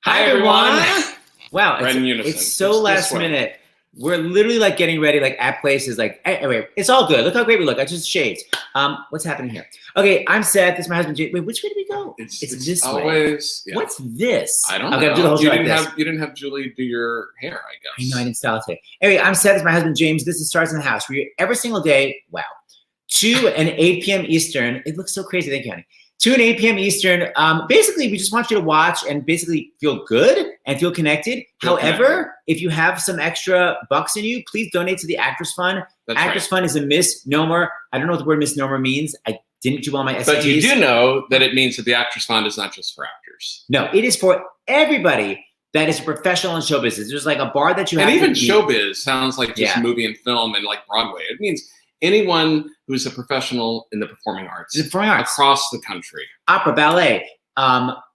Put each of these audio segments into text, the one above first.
Hi, everyone. Wow, it's so last minute. We're literally like getting ready, like at places. Like anyway, it's all good. Look how great we look. I just shaved. What's happening here? Okay, I'm Seth. This is my husband. Wait, which way do we go? It's this always. way. Yeah. What's this? I don't know. Do the whole you, show didn't like have, you didn't have Julie do your hair, I guess. I know, I didn't style it today. Anyway, I'm Seth. This is my husband James. This is Stars in the House. We're every single day. Wow, 2 and 8 p.m. Eastern. It looks so crazy. Thank you, honey. 2 and 8 p.m. Eastern. Basically, we just want you to watch and basically feel good and feel connected. However, if you have some extra bucks in you, please donate to the Actors Fund. Actors Fund is a misnomer. I don't know what the word misnomer means. I didn't do all my SATs. But you do know that it means that the Actors Fund is not just for actors. No, it is for everybody that is a professional in show business. There's like a bar that you have. And even showbiz sounds like just movie and film and like Broadway. It means anyone who's a professional in the performing arts, across the country. Opera, ballet,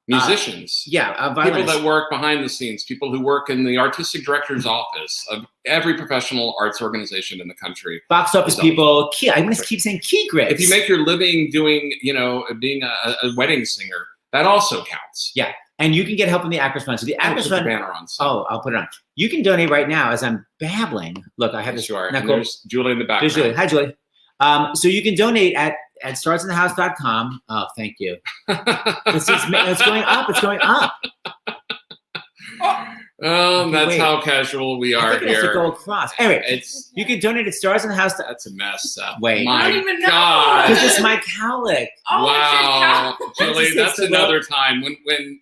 musicians. People that work behind the scenes, people who work in the artistic director's office of every professional arts organization in the country. Box office people. I'm going to keep saying key grips. If you make your living doing, being a wedding singer, that also counts. Yeah. And you can get help from the Actors Fund. So the Actors Fund. The banner on. Oh, I'll put it on. You can donate right now as I'm babbling. Look, I have this. Sure. And there's Julie in the background. There's Julie. Hi, Julie. So you can donate at starsinthehouse.com. Oh, thank you. It's going up. It's going up. That's how casual we are I think here. It has to go across. Anyway, you can donate at starsinthehouse. That's a mess. Wait. My I don't even know. God. Because it's my cowlick. Oh, wow. Julie, It's that's the another time.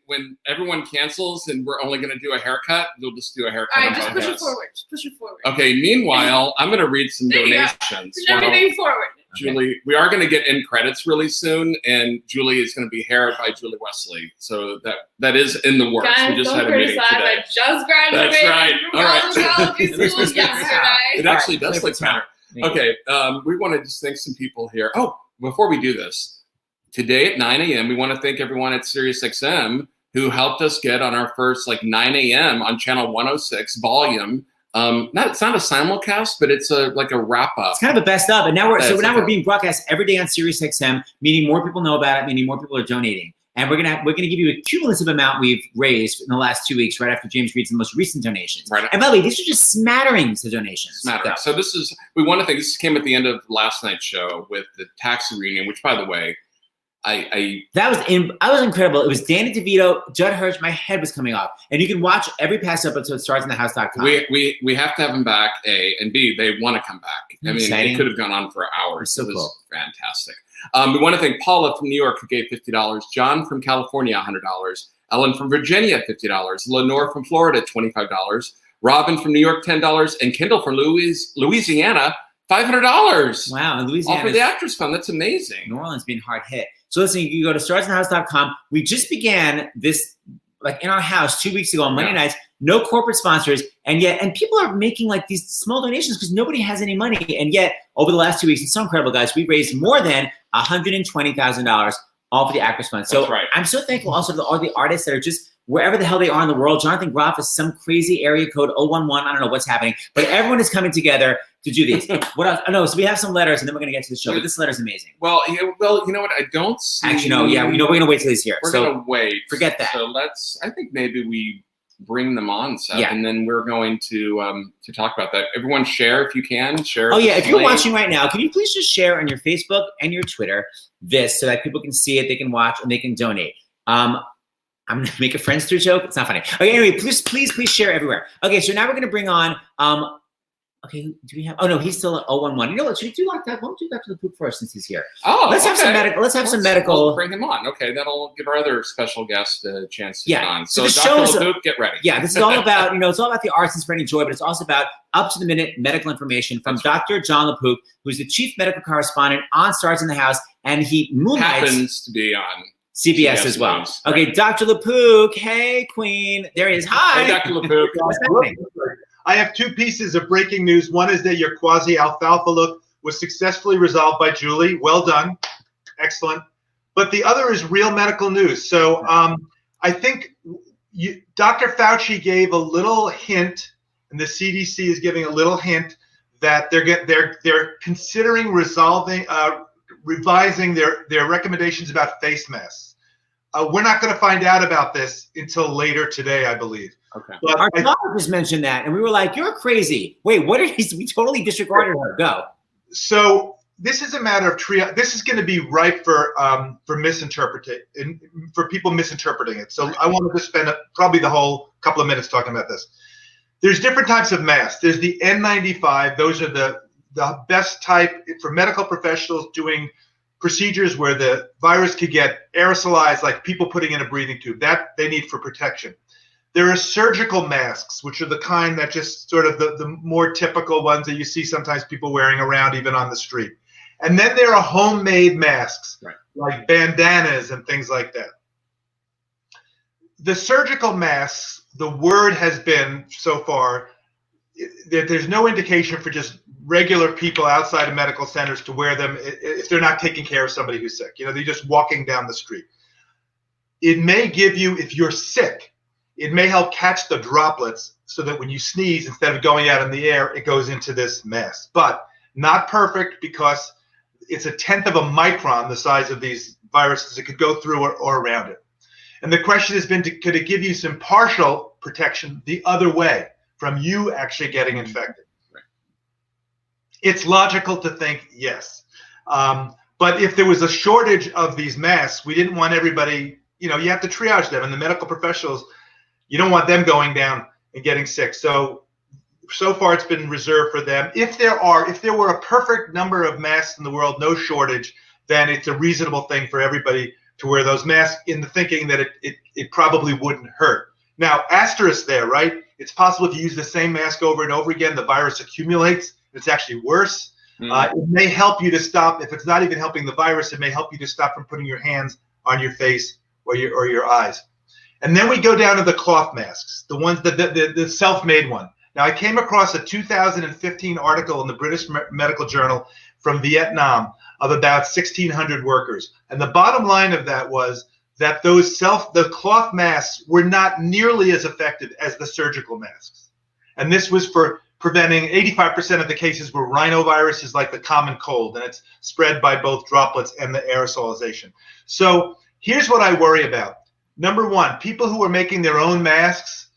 When everyone cancels and we're only going to do a haircut, we'll just do a haircut. All right, just push it forward. Just push it forward. Okay, meanwhile, I'm going to read some donations. Push everything forward. Julie, we are going to get end credits really soon, and Julie is going to be haired by Julie Wesley. So that is in the works. Guys, we just don't had a meeting criticize. today. I just graduated That's right. from All right. college schools yesterday. It actually does look better. Okay, we want to just thank some people here. Oh, before we do this, today at 9 a.m., we want to thank everyone at SiriusXM who helped us get on our first 9 a.m. on channel 106 volume. It's not a simulcast, but it's like a wrap up. It's kind of a best of, and now we're being broadcast every day on SiriusXM, meaning more people know about it, meaning more people are donating, and we're gonna give you a cumulative amount we've raised in the last 2 weeks, right after James reads the most recent donations. Right. And by the way, these are just smatterings of donations. Smatterings. So we want to thank. This came at the end of last night's show with the taxi reunion, which, by the way, I was incredible. It was Danny DeVito, Judd Hirsch. My head was coming off. And you can watch every past episode at starsinthehouse.com. We have to have them back, A, and B, they want to come back. I mean, Exciting. it could have gone on for hours. So it was cool. Fantastic. We want to thank Paula from New York, who gave $50, John from California, $100, Ellen from Virginia, $50, Lenore from Florida, $25, Robin from New York, $10, and Kendall from Louisiana, $500. Wow, and Louisiana. All for the Actors Fund. That's amazing. New Orleans being hard hit. So listen, you go to starsinthehouse.com. We just began this in our house 2 weeks ago on Monday nights. No corporate sponsors, and people are making these small donations because nobody has any money. And yet, over the last 2 weeks, it's so incredible, guys. We raised more than $120,000 all for the Actors Fund. So I'm so thankful also to all the artists that are just wherever the hell they are in the world. Jonathan Groff is some crazy area code 011. I don't know what's happening, but everyone is coming together to do these. What else? Oh, no, so we have some letters, and then we're going to get to the show. But this letter's amazing. Well, you know what? I don't see. Actually, no. Yeah, we're going to wait till he's here. We're going to wait. Forget that. So I think maybe we bring them on, Seth, and then we're going to talk about that. Everyone share if you can. Share. Oh, yeah. If you're watching right now, can you please just share on your Facebook and your Twitter this so that people can see it, they can watch, and they can donate. I'm going to make a Friendster joke. It's not funny. Okay, anyway, please share everywhere. Okay, so now we're going to bring on, okay, do we have, oh no, he's still at 011. You know what, should we do like that? Why don't we do that to the poop first since he's here? Oh, let's have some medical. We'll bring him on. Okay, that'll give our other special guest a chance to get on. So Dr. LaPoop, get ready. Yeah, this is all about, it's all about the arts and spreading joy, but it's also about up-to-the-minute medical information from Dr. John LaPoop, who's the chief medical correspondent on Stars in the House, and he moonlights. Happens to be on CBS as well. News, okay, right. Dr. LaPook. Hey, Queen. There he is. Hi. Hey, Dr. LaPook. What's happening? I have two pieces of breaking news. One is that your quasi-alfalfa look was successfully resolved by Julie. Well done. Excellent. But the other is real medical news. So I think Dr. Fauci gave a little hint, and the CDC is giving a little hint that they're considering revising their recommendations about face masks. We're not going to find out about this until later today, I believe. Okay. But Our daughter just mentioned that, and we were like, "You're crazy." Wait, what did he? We totally disregarded her. Go. So this is a matter of triage. This is going to be ripe for misinterpreting, for people misinterpreting it. So I wanted to spend probably the whole couple of minutes talking about this. There's different types of masks. There's the N95. Those are the best type for medical professionals doing procedures where the virus could get aerosolized, like people putting in a breathing tube. That they need for protection. There are surgical masks, which are the kind that just sort of the more typical ones that you see sometimes people wearing around even on the street. And then there are homemade masks, right, like bandanas and things like that. The surgical masks, the word has been so far that there's no indication for just regular people outside of medical centers to wear them if they're not taking care of somebody who's sick. They're just walking down the street. It may give you, if you're sick, it may help catch the droplets so that when you sneeze, instead of going out in the air, it goes into this mask. But not perfect because it's 1/10 of a micron, the size of these viruses. It could go through or around it. And the question has been, could it give you some partial protection the other way from you actually getting infected? Right. It's logical to think yes. But if there was a shortage of these masks, we didn't want everybody, you have to triage them. And the medical professionals, you don't want them going down and getting sick. So far it's been reserved for them. If there were a perfect number of masks in the world, no shortage, then it's a reasonable thing for everybody to wear those masks in the thinking that it probably wouldn't hurt. Now, asterisk there, right? It's possible if you use the same mask over and over again, the virus accumulates. It's actually worse. It may help you to stop. If it's not even helping the virus, it may help you to stop from putting your hands on your face or your eyes. And then we go down to the cloth masks, the ones the self-made one. Now, I came across a 2015 article in the British Medical Journal from Vietnam of about 1,600 workers. And the bottom line of that was that the cloth masks were not nearly as effective as the surgical masks. And this was for preventing 85% of the cases were rhinoviruses like the common cold, and it's spread by both droplets and the aerosolization. So here's what I worry about. Number one, people who are making their own masks,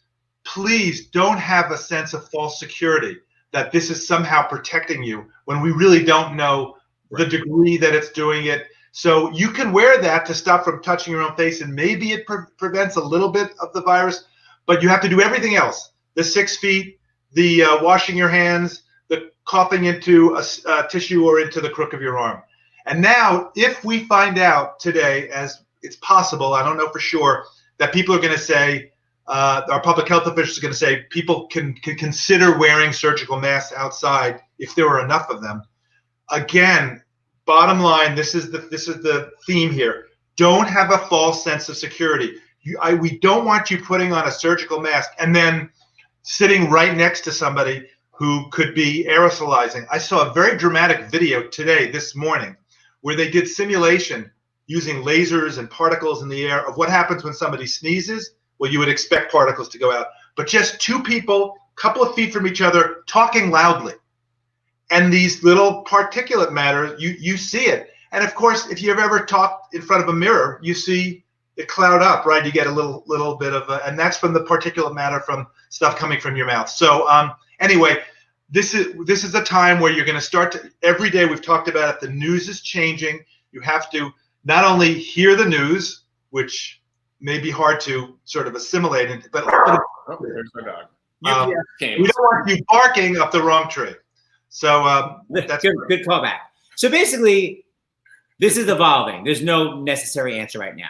please don't have a sense of false security that this is somehow protecting you when we really don't know the degree that it's doing it. So you can wear that to stop from touching your own face, and maybe it prevents a little bit of the virus, but you have to do everything else. The 6 feet, the washing your hands, the coughing into a tissue or into the crook of your arm. And now, if we find out today, as it's possible, I don't know for sure, that people are going to say, our public health officials are going to say people can consider wearing surgical masks outside if there are enough of them. Again, bottom line, this is the theme here. Don't have a false sense of security. We don't want you putting on a surgical mask and then sitting right next to somebody who could be aerosolizing. I saw a very dramatic video this morning, where they did simulation using lasers and particles in the air of what happens when somebody sneezes. Well, you would expect particles to go out, but just two people, a couple of feet from each other, talking loudly. And these little particulate matter, you see it. And of course, if you've ever talked in front of a mirror, you see it cloud up, right? You get a little bit of, and that's from the particulate matter from stuff coming from your mouth. So anyway, this is a time where you're going to start to, every day we've talked about it, the news is changing. You have to not only hear the news, which may be hard to sort of assimilate, but there's my dog. We don't want you barking up the wrong tree. So that's good callback. So basically, this is evolving. There's no necessary answer right now.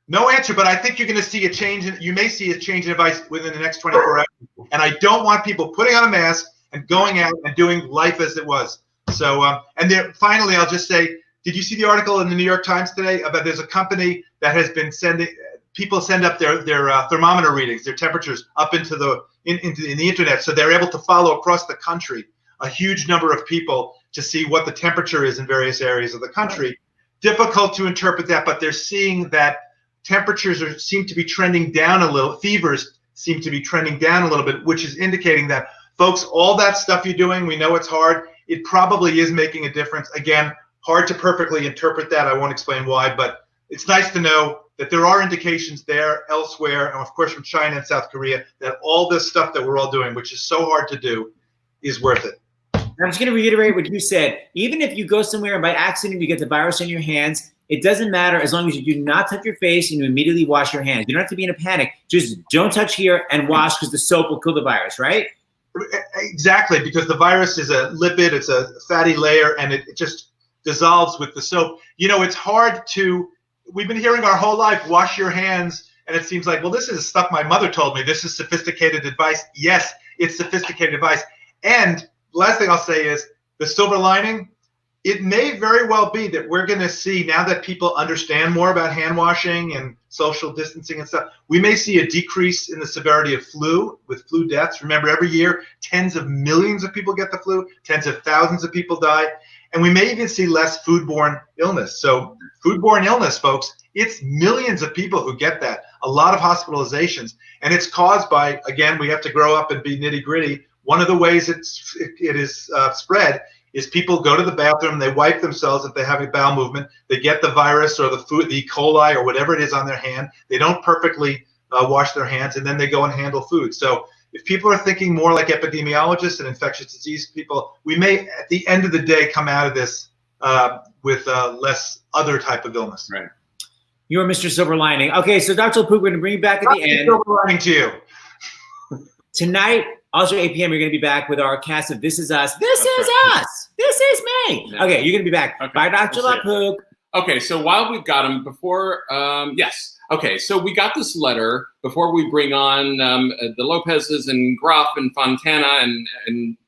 No answer, but I think you're going to see a change. You may see a change in advice within the next 24 hours. And I don't want people putting on a mask and going out and doing life as it was. So, and then finally, I'll just say, did you see the article in the New York Times today about there's a company that has been people send up their thermometer readings, their temperatures up into the internet, so they're able to follow across the country a huge number of people to see what the temperature is in various areas of the country. Difficult to interpret that, but they're seeing that temperatures seem to be trending down a little. Fevers seem to be trending down a little bit, which is indicating that, folks, all that stuff you're doing, we know it's hard. It probably is making a difference. Again, Hard to perfectly interpret that. I won't explain why, but it's nice to know that there are indications there, elsewhere, and of course from China and South Korea, that all this stuff that we're all doing, which is so hard to do, is worth it. I'm just going to reiterate what you said. Even if you go somewhere and by accident you get the virus in your hands, it doesn't matter as long as you do not touch your face and you immediately wash your hands. You don't have to be in a panic. Just don't touch here and wash because the soap will kill the virus, right? Exactly, because the virus is a lipid, it's a fatty layer, and it just dissolves with the soap. You know, it's hard to, we've been hearing our whole life, wash your hands, and it seems like, well, this is stuff my mother told me. This is sophisticated advice. Yes, it's sophisticated advice. And the last thing I'll say is the silver lining, it may very well be that we're going to see, now that people understand more about hand washing and social distancing and stuff, we may see a decrease in the severity of flu, with flu deaths. Remember, every year, tens of millions of people get the flu, tens of thousands of people die, and we may even see less foodborne illness. So foodborne illness, folks, it's millions of people who get that, a lot of hospitalizations, and it's caused by, again, we have to grow up and be nitty-gritty. One of the ways it is spread is people go to the bathroom, they wipe themselves if they have a bowel movement, they get the virus or the food, the E. coli or whatever it is on their hand, they don't perfectly wash their hands, and then they go and handle food. So if people are thinking more like epidemiologists and infectious disease people, we may, at the end of the day, come out of this with less other type of illness. Right. You're Mr. Silver Lining. Okay, so Dr. Pook, we're going to bring you back at the end. Silver lining to you. Tonight, also 8 p.m., you're going to be back with our cast of This Is Us. This is us. This is me. Yeah. Okay, you're going to be back. Okay. Bye, Dr. We'll see LaPook. Okay, so while we've got him, before, yes. Okay, so we got this letter before we bring on the Lopezes and Groff and Fontana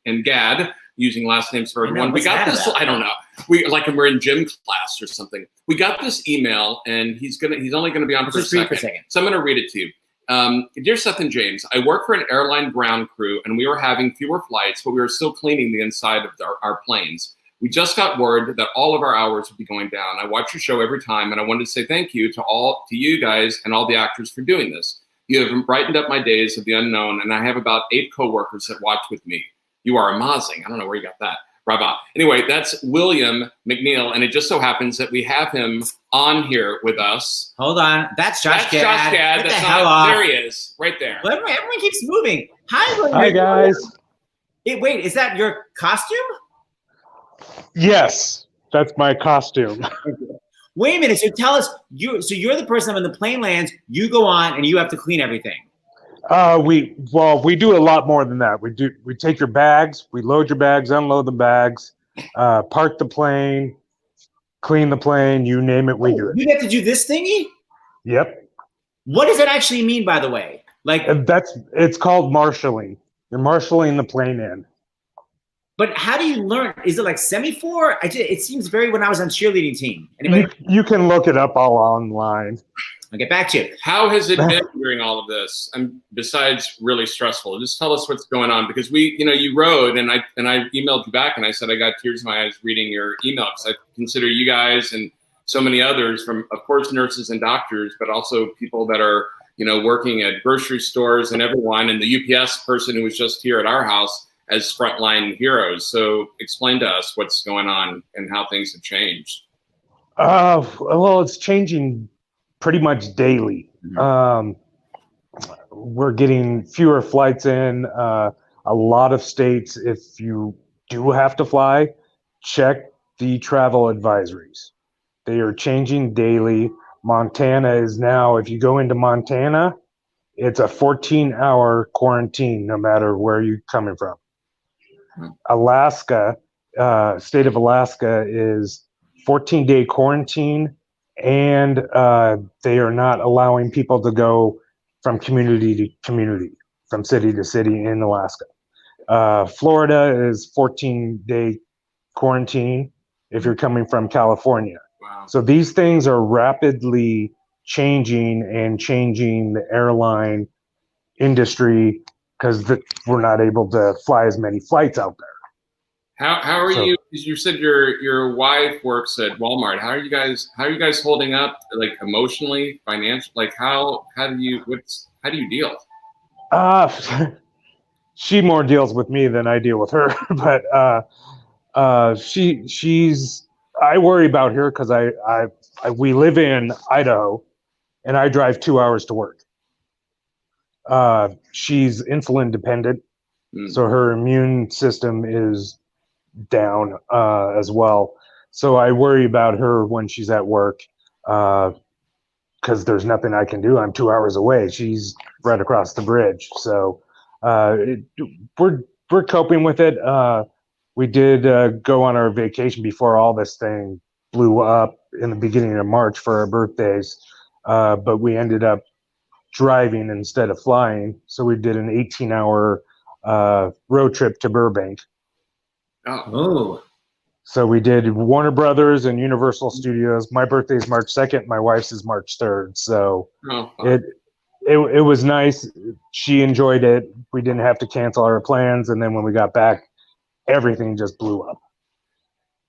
and Gad, using last names for everyone. We got this, I don't know. We're in gym class or something. We got this email, and he's only gonna be on for a second. So I'm gonna read it to you. Dear Seth and James, I work for an airline ground crew, and we were having fewer flights, but we were still cleaning the inside of our planes. We just got word that all of our hours would be going down. I watch your show every time, and I wanted to say thank you to you guys and all the actors for doing this. You have brightened up my days of the unknown, and I have about 8 coworkers that watch with me. You are amazing. I don't know where you got that. Bravo. Anyway, that's William McNeil, and it just so happens that we have him on here with us. Hold on. That's Josh Gad. Josh Gad. Get the hell off. There he is, right there. Well, everyone keeps moving. Hi, William. Hi, guys. Wait, is that your costume? Yes, that's my costume. Wait a minute. So tell us, you're the person when the plane lands, you go on and you have to clean everything. We do a lot more than that. We take your bags, we load your bags, unload the bags, park the plane, clean the plane, you name it, we do it. You get to do this thingy? Yep. What does that actually mean, by the way? It's called marshalling. You're marshalling the plane in. But how do you learn? Is it like semaphore? It seems very when I was on cheerleading team. Anybody? You can look it up all online. I'll get back to you. How has it been during all of this? Besides really stressful, just tell us what's going on, because you wrote and I emailed you back and I said I got tears in my eyes reading your email, because I consider you guys and so many others, from of course nurses and doctors, but also people that are working at grocery stores and everyone, and the UPS person who was just here at our house, as frontline heroes. So explain to us what's going on and how things have changed. Well, it's changing pretty much daily. Mm-hmm. We're getting fewer flights in. A lot of states, if you do have to fly, check the travel advisories. They are changing daily. Montana is now, if you go into Montana, it's a 14-hour quarantine no matter where you're coming from. Alaska, state of Alaska is 14-day quarantine, and they are not allowing people to go from community to community, from city to city in Alaska. Florida is 14-day quarantine if you're coming from California. Wow. So these things are rapidly changing the airline industry, because we're not able to fly as many flights out there. How are you? You said your wife works at Walmart. How are you guys holding up, like emotionally, financially? Like how do you deal? She more deals with me than I deal with her, but she's I worry about her because we live in Idaho, and I drive 2 hours to work. She's insulin dependent, so her immune system is down as well. So I worry about her when she's at work because there's nothing I can do. I'm 2 hours away. She's right across the bridge. So we're coping with it. We did go on our vacation before all this thing blew up in the beginning of March for our birthdays, but we ended up driving instead of flying. So we did an 18-hour road trip to Burbank. Oh. So we did Warner Brothers and Universal Studios. My birthday is March 2nd. My wife's is March 3rd. So it was nice. She enjoyed it. We didn't have to cancel our plans. And then when we got back, everything just blew up.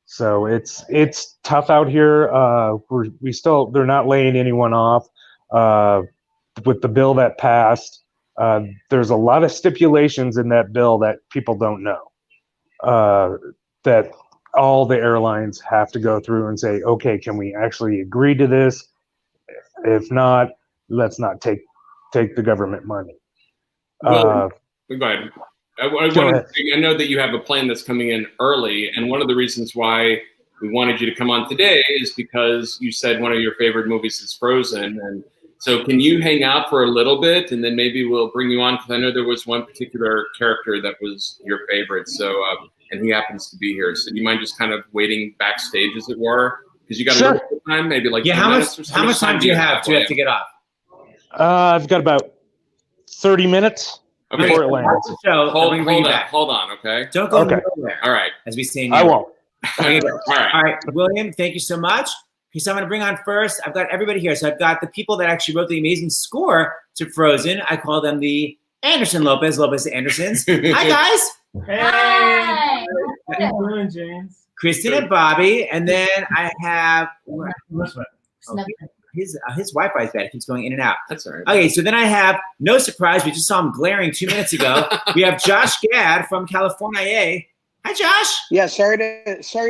So it's tough out here. They're not laying anyone off. With the bill that passed, there's a lot of stipulations in that bill that people don't know. That all the airlines have to go through and say, okay, can we actually agree to this? If not, let's not take the government money. Go ahead. I know that you have a plane that's coming in early, and one of the reasons why we wanted you to come on today is because you said one of your favorite movies is Frozen. And so can you hang out for a little bit, and then maybe we'll bring you on, because I know there was one particular character that was your favorite. So and he happens to be here. So do you mind just kind of waiting backstage, as it were? Because you got a little bit of time, maybe like 2 minutes or so. How much time do you have to get off? I've got about 30 minutes before it lands. Hold on, okay? Don't go nowhere. All right. As we say, I won't. All right, William, thank you so much. Okay, so I'm going to bring on first, I've got everybody here. So I've got the people that actually wrote the amazing score to Frozen. I call them the Anderson-Lopez Andersons. Hi, guys. Hey. How you doing, James? Kristin and Bobby. And then I have his Wi-Fi is bad. It keeps going in and out. That's all right. Okay, so then I have, no surprise, we just saw him glaring 2 minutes ago. We have Josh Gad from California. Hi, Josh. Yeah, sorry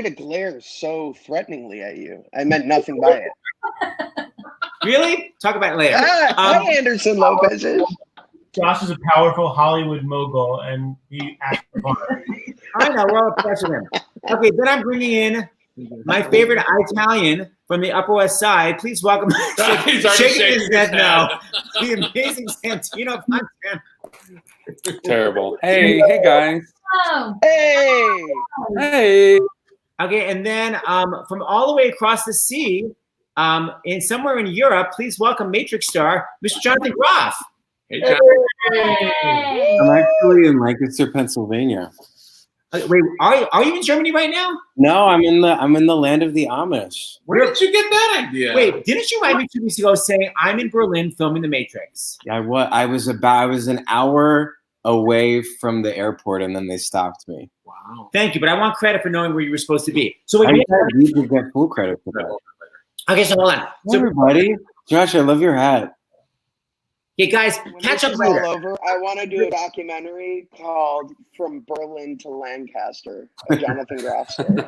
to glare so threateningly at you. I meant nothing by it. Really? Talk about it later. Hi, Anderson-Lopez. Josh is a powerful Hollywood mogul, and he acts fun. I know, we're all obsessed with him. Okay, then I'm bringing in my favorite Italian from the Upper West Side. Please welcome, He's already shaking his head now, the amazing Santino Fontana. Terrible. Hey guys. Oh. Hey. Okay, and then from all the way across the sea, in somewhere in Europe, please welcome Matrix star, Mr. Jonathan Groff. Hey, John. Hey. I'm actually in Lancaster, Pennsylvania. Wait, are you in Germany right now? No, I'm in the land of the Amish. Where did you get that idea? Wait, didn't you write me 2 weeks ago saying I'm in Berlin filming The Matrix? I was an hour away from the airport, and then they stopped me. Wow. Thank you, but I want credit for knowing where you were supposed to be. So I need to get full credit for that. Okay, so hold on. Hey, So, everybody, Josh, I love your hat. hey guys, When catch this up is later. all over, I want to do a documentary called From Berlin to Lancaster, a Jonathan Groff story.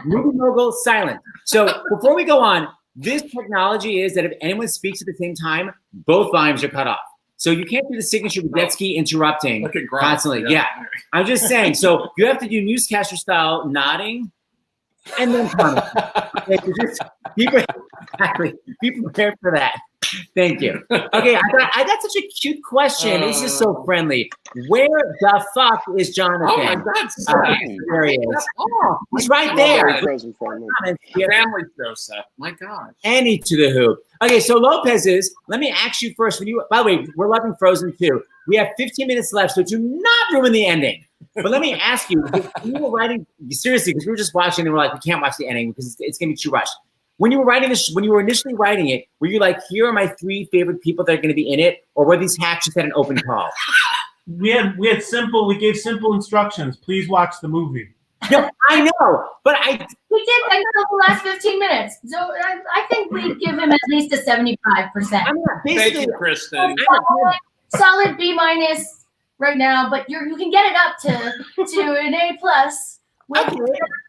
Movie mogul silent. So before we go on, this technology is that if anyone speaks at the same time, both volumes are cut off. So you can't do the signature Rudetsky interrupting Look at Groff. constantly. Yeah. I'm just saying. So you have to do newscaster style nodding and then comment. Okay, so just be prepared for that. Thank you. Okay, I got such a cute question. This is so friendly. Where the fuck is Jonathan? Oh my God, There he is. Oh, he's right there. Frozen family. family show, Seth. My God. Any to the hoop. Okay, so Lopez's, let me ask you first. By the way, we're loving Frozen too. We have 15 minutes left, so do not ruin the ending. But let me ask you, when you were writing, seriously, because we were just watching and we're like, we can't watch the ending because it's going to be too rushed. When you were writing this, when you were initially writing it, were you like, here are my 3 favorite people that are going to be in it? Or were these hacks just at an open call? We gave simple instructions. Please watch the movie. No, I know, but We did until the last 15 minutes. So I think we give him at least a 75%. I'm not Thank basically. you, Kristen. Solid B- right now, but you can get it up to an A+. Okay.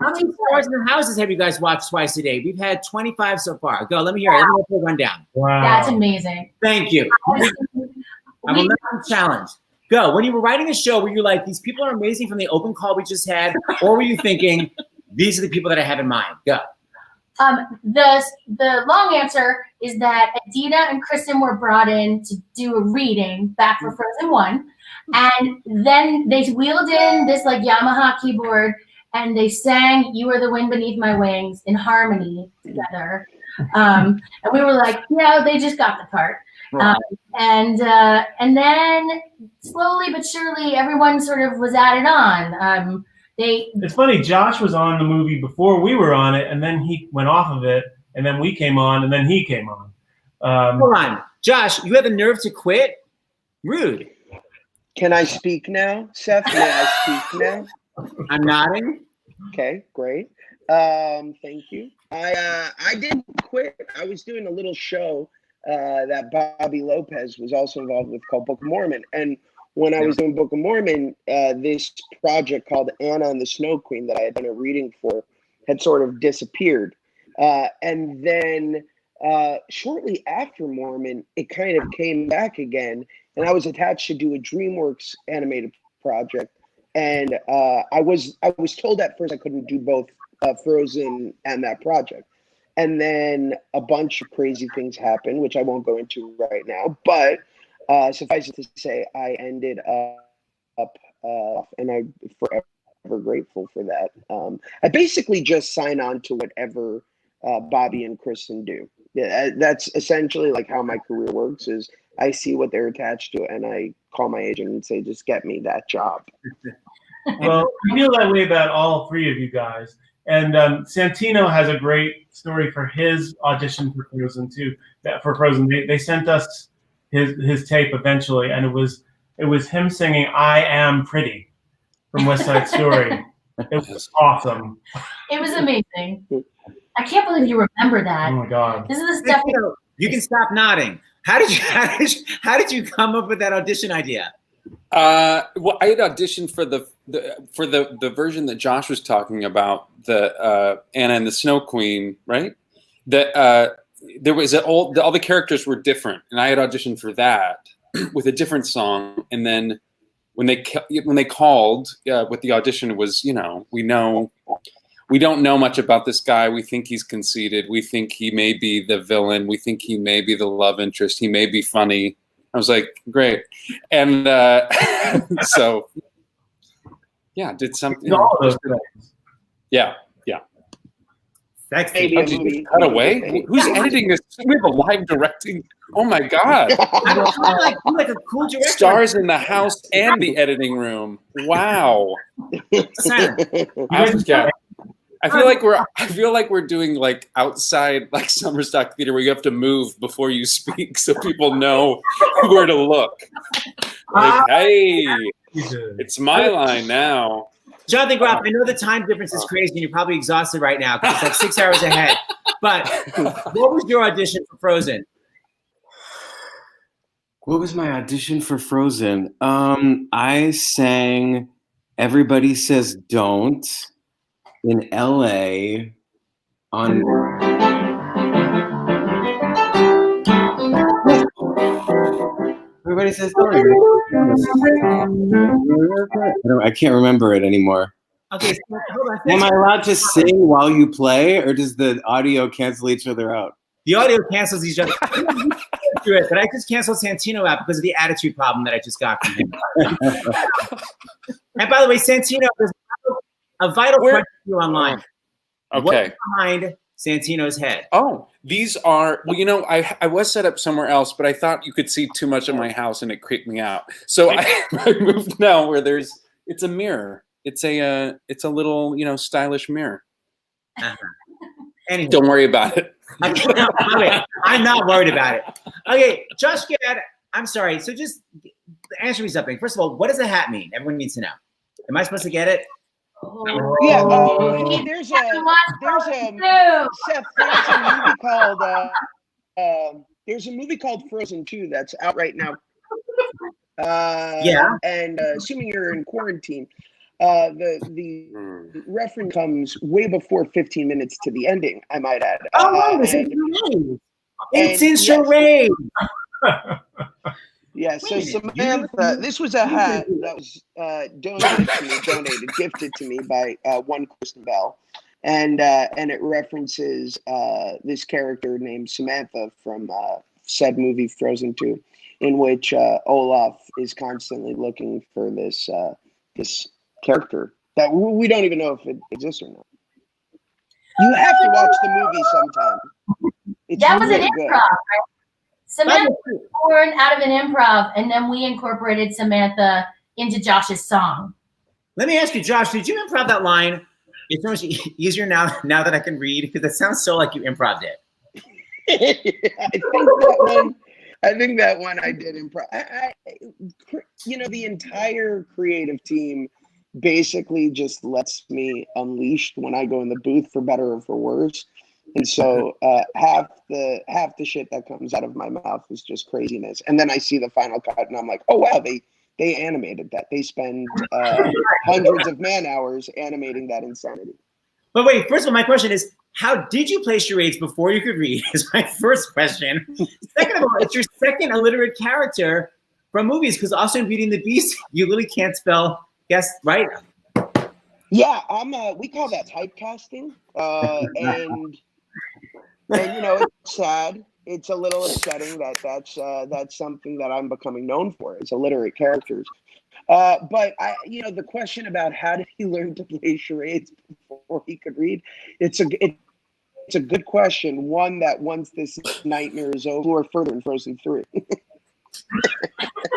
How many Stars in the Houses have you guys watched twice a day? We've had 25 so far. Go, let me hear it. Let me go run down. Wow. That's amazing. Thank you. I will not be challenged. Go. When you were writing the show, were you like, these people are amazing from the open call we just had? Or were you thinking, these are the people that I have in mind? Go. The long answer is that Adina and Kristin were brought in to do a reading back for Frozen 1. And then they wheeled in this like Yamaha keyboard and they sang You Are the Wind Beneath My Wings in harmony together. And we were like, yeah, they just got the part. Right. And then slowly but surely everyone sort of was added on. It's funny, Josh was on the movie before we were on it, and then he went off of it, and then we came on, and then he came on. Hold on. Josh, you have the nerve to quit? Rude. Can I speak now, Seth? May I speak now? I'm nodding. Okay, great. Thank you. I didn't quit. I was doing a little show that Bobby Lopez was also involved with called Book of Mormon. And when I was doing Book of Mormon, this project called Anna and the Snow Queen that I had done a reading for had sort of disappeared. And then shortly after Mormon, it kind of came back again. And I was attached to do a DreamWorks animated project. And I was told at first I couldn't do both Frozen and that project. And then a bunch of crazy things happened, which I won't go into right now. But suffice it to say, I ended up, and I'm forever grateful for that. I basically just sign on to whatever Bobby and Kristin do. Yeah, that's essentially like how my career works. Is I see what they're attached to, and I call my agent and say, "Just get me that job." Well, I feel that way about all three of you guys. And Santino has a great story for his audition for Frozen too. For Frozen, they sent us his tape eventually, and it was him singing "I Am Pretty" from West Side Story. It was awesome. It was amazing. I can't believe you remember that. Oh my God! This is the stuff. You can stop nodding. How did you come up with that audition idea? Well, I had auditioned for the version that Josh was talking about, the Anna and the Snow Queen, right? That there was all the characters were different, and I had auditioned for that with a different song. And then when they called, what the audition was, we don't know much about this guy. We think he's conceited. We think he may be the villain. We think he may be the love interest. He may be funny. I was like, great. And so, yeah, did something. All those things. Yeah. That's Maybe a movie. Cut away? Who's editing this? We have a live directing. Oh my God. I'm like a cool director. Stars in the house and the editing room. Wow. I feel like we're doing like outside like summer stock theater where you have to move before you speak so people know where to look. Like, hey, it's my line now. Jonathan Groff, I know the time difference is crazy and you're probably exhausted right now because it's like 6 hours ahead. But what was your audition for Frozen? What was my audition for Frozen? I sang Everybody Says Don't in LA on Everybody Says Don't. I can't remember it anymore. Okay, so hold on. Am I allowed to sing while you play, or does the audio cancel each other out? The audio cancels each other. But I just canceled Santino out because of the attitude problem that I just got from him. And by the way, Santino is a vital question for you online. Okay. What's behind Santino's head? Oh, these are, well, I was set up somewhere else, but I thought you could see too much of my house and it creeped me out. So I moved now where it's a mirror. It's a little, stylish mirror. Uh-huh. Anyway. Don't worry about it. I'm not worried about it. Okay, Josh Gad, I'm sorry. So just answer me something. First of all, what does the hat mean? Everyone needs to know. Am I supposed to get it? Yeah, there's a movie called there's a movie called Frozen 2 that's out right now. Yeah. And assuming you're in quarantine, The reference comes way before 15 minutes to the ending, I might add. It's in charade. Yeah, so Samantha, this was a hat that was gifted to me by one Kristen Bell, and it references this character named Samantha from said movie Frozen 2, in which Olaf is constantly looking for this character that we don't even know if it exists or not. You have to watch the movie sometime. That was an improv, right? Samantha was born out of an improv, and then we incorporated Samantha into Josh's song. Let me ask you, Josh, did you improv that line? It's so much easier now that I can read, because it sounds so like you improv'd it. I think that one I did improv. The entire creative team basically just lets me unleashed when I go in the booth, for better or for worse. And so half the shit that comes out of my mouth is just craziness. And then I see the final cut and I'm like, oh wow, they animated that. They spend hundreds of man hours animating that insanity. But wait, first of all, my question is, how did you play charades before you could read? Is my first question. Second of all, it's your second illiterate character from movies, because also in Beauty and the Beast, you literally can't spell guess, right? Yeah, we call that typecasting. And it's sad. It's a little upsetting that's something that I'm becoming known for, is illiterate characters. But the question about how did he learn to play charades before he could read, it's a good question. One that once this nightmare is over, or further in Frozen 3.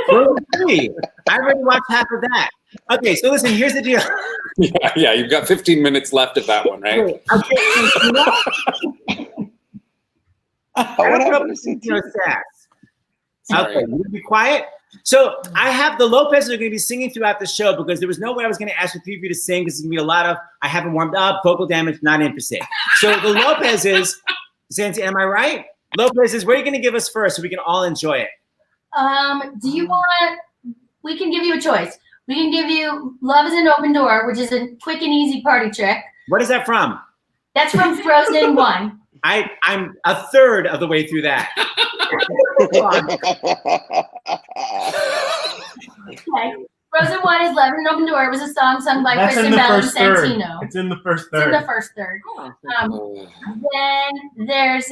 Frozen 3. I already watched half of that. Okay, so listen, here's the deal. Yeah, you've got 15 minutes left of that one, right? Okay, what happened to Okay, you gonna be quiet? So I have the Lopez's are going to be singing throughout the show, because there was no way I was going to ask the three of you to sing, because it's going to be a lot of, I haven't warmed up, vocal damage, not interested. So the Lopez's, Santi, am I right? Lopez's, what are you going to give us first so we can all enjoy it? We can give you a choice. We can give you Love is an Open Door, which is a quick and easy party trick. What is that from? That's from Frozen 1. I'm a third of the way through that. Okay. Frozen 1 is Love is an Open Door. It was a song sung by Kristen Bell and Santino. It's in the first third. It's in the first third. Then there's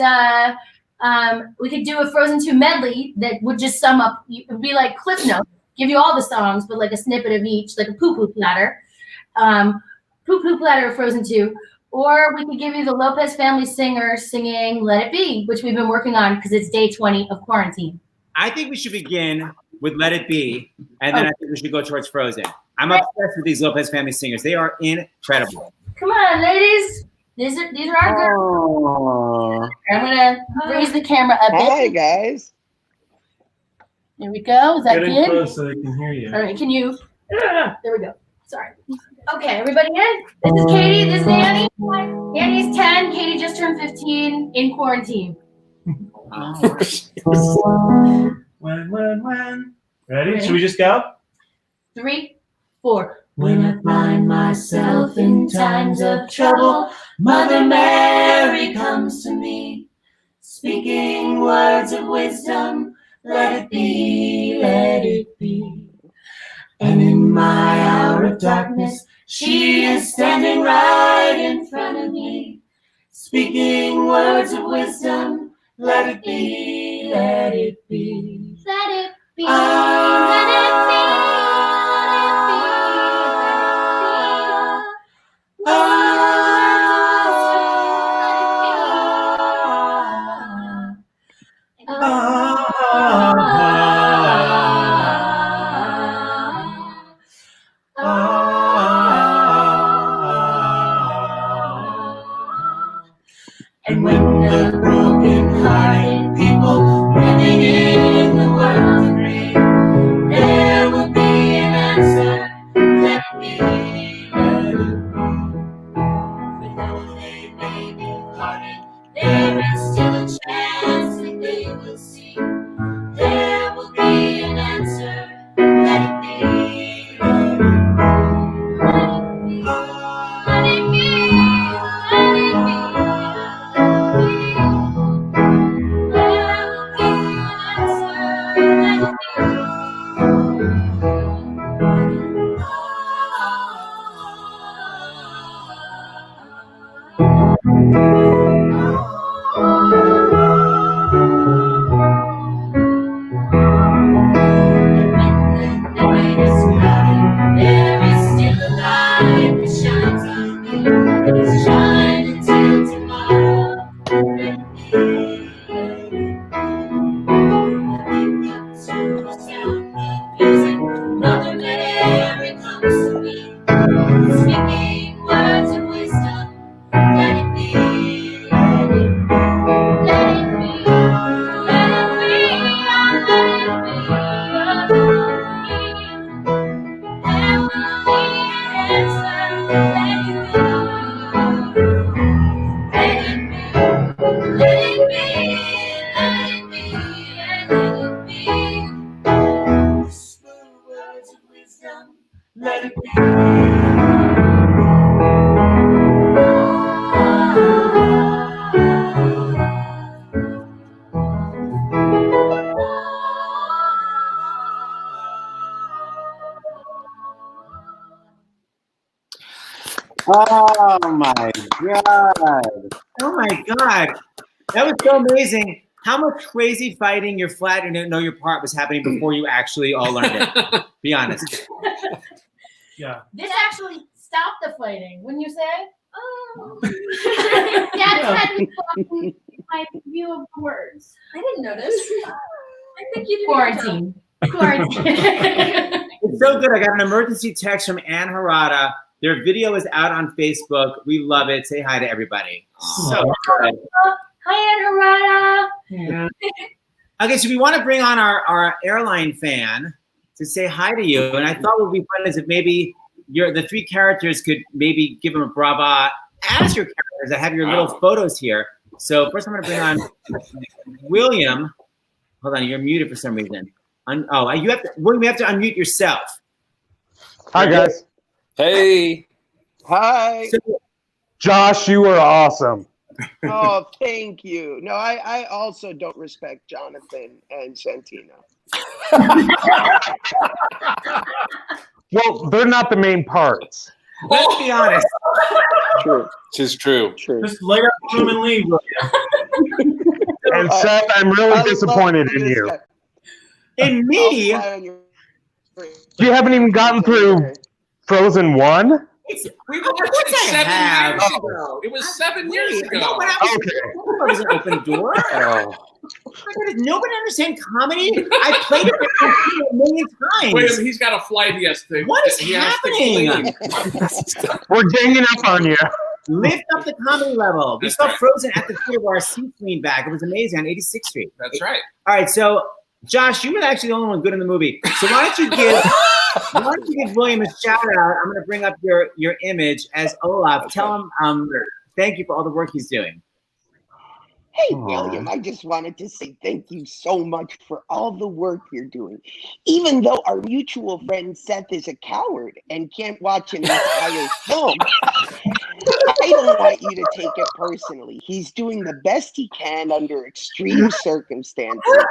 we could do a Frozen 2 medley that would just sum up. It would be like Cliff Notes, give you all the songs, but like a snippet of each, like a poo-poo platter. Poo-poo platter of Frozen 2. Or we could give you the Lopez family singer singing Let It Be, which we've been working on because it's day 20 of quarantine. I think we should begin with Let It Be, and then I think we should go towards Frozen. I'm obsessed with these Lopez family singers. They are incredible. Come on, ladies. These are our girls. I'm going to raise the camera a bit. Hi, guys. There we go. Is that Get in good? close so they can hear you. All right, can you? There we go. Sorry. Okay, everybody in? This is Katie. This is Annie. Annie's 10. Katie just turned 15 in quarantine. When. Ready? Should we just go? 3, 4. When I find myself in times of trouble, Mother Mary comes to me, speaking words of wisdom. Let it be, let it be. And in my hour of darkness, she is standing right in front of me, speaking words of wisdom. Let it be, let it be. Let it be, let it be, let it be. And when the broken-hearted people living in the world agree, there will be an answer. Let it be, let it be. For though they may be parted, there is still a chance that they will see. There will be an answer. Let it be, let it be. Mother Mary comes to me, speaking words of wisdom. Let it be, let it be, let it be, let it be, let it be. And will be an answer. Let it be, let it be, let it be, let it be, and let it be. Whisper words of wisdom. Let it be. Oh my god! Oh my god, that was so amazing. How much crazy fighting your flat and didn't know your part was happening before you actually all learned it? Be honest. Yeah. This actually stopped the fighting, wouldn't you say? Oh. Dad had me blocking my view of the words. I didn't notice. I think you did. Quarantine. It's so good. I got an emergency text from Ann Harada. Their video is out on Facebook. We love it. Say hi to everybody. So good. Hi, Andréa. Yeah. Okay, so we want to bring on our airline fan to say hi to you. And I thought what would be fun is if maybe the three characters could maybe give them a brava as your characters. I have your little photos here. So first I'm going to bring on William. Hold on, you're muted for some reason. William, you have to unmute yourself. Hi, guys. Hey. Hi. Josh, you are awesome. Oh, thank you. No, I also don't respect Jonathan and Santino. Well, they're not the main parts. Let's be honest. True. This is true. True. Just lay up the room and leave. And Seth, I'm really I disappointed love in this you. guy. In me, I'll fly on your- You haven't even gotten through Frozen 1? We watched it 7 years ago. It was 7 years ago. No, that was an open door. Oh. Oh my God, does nobody understand comedy? I played it a million times. Wait, he's got a flight he has to. What is he has to happening? clean. We're ganging up on you. Lift up the comedy level. We That's saw right. Frozen at the theater where our seats leaned back. It was amazing on 86th Street. That's right. All right, so Josh, you were actually the only one good in the movie. So why don't you give William a shout out? I'm going to bring up your image as Olaf. Okay. Tell him thank you for all the work he's doing. Hey, William, I just wanted to say thank you so much for all the work you're doing. Even though our mutual friend Seth is a coward and can't watch an entire film, I don't want you to take it personally. He's doing the best he can under extreme circumstances.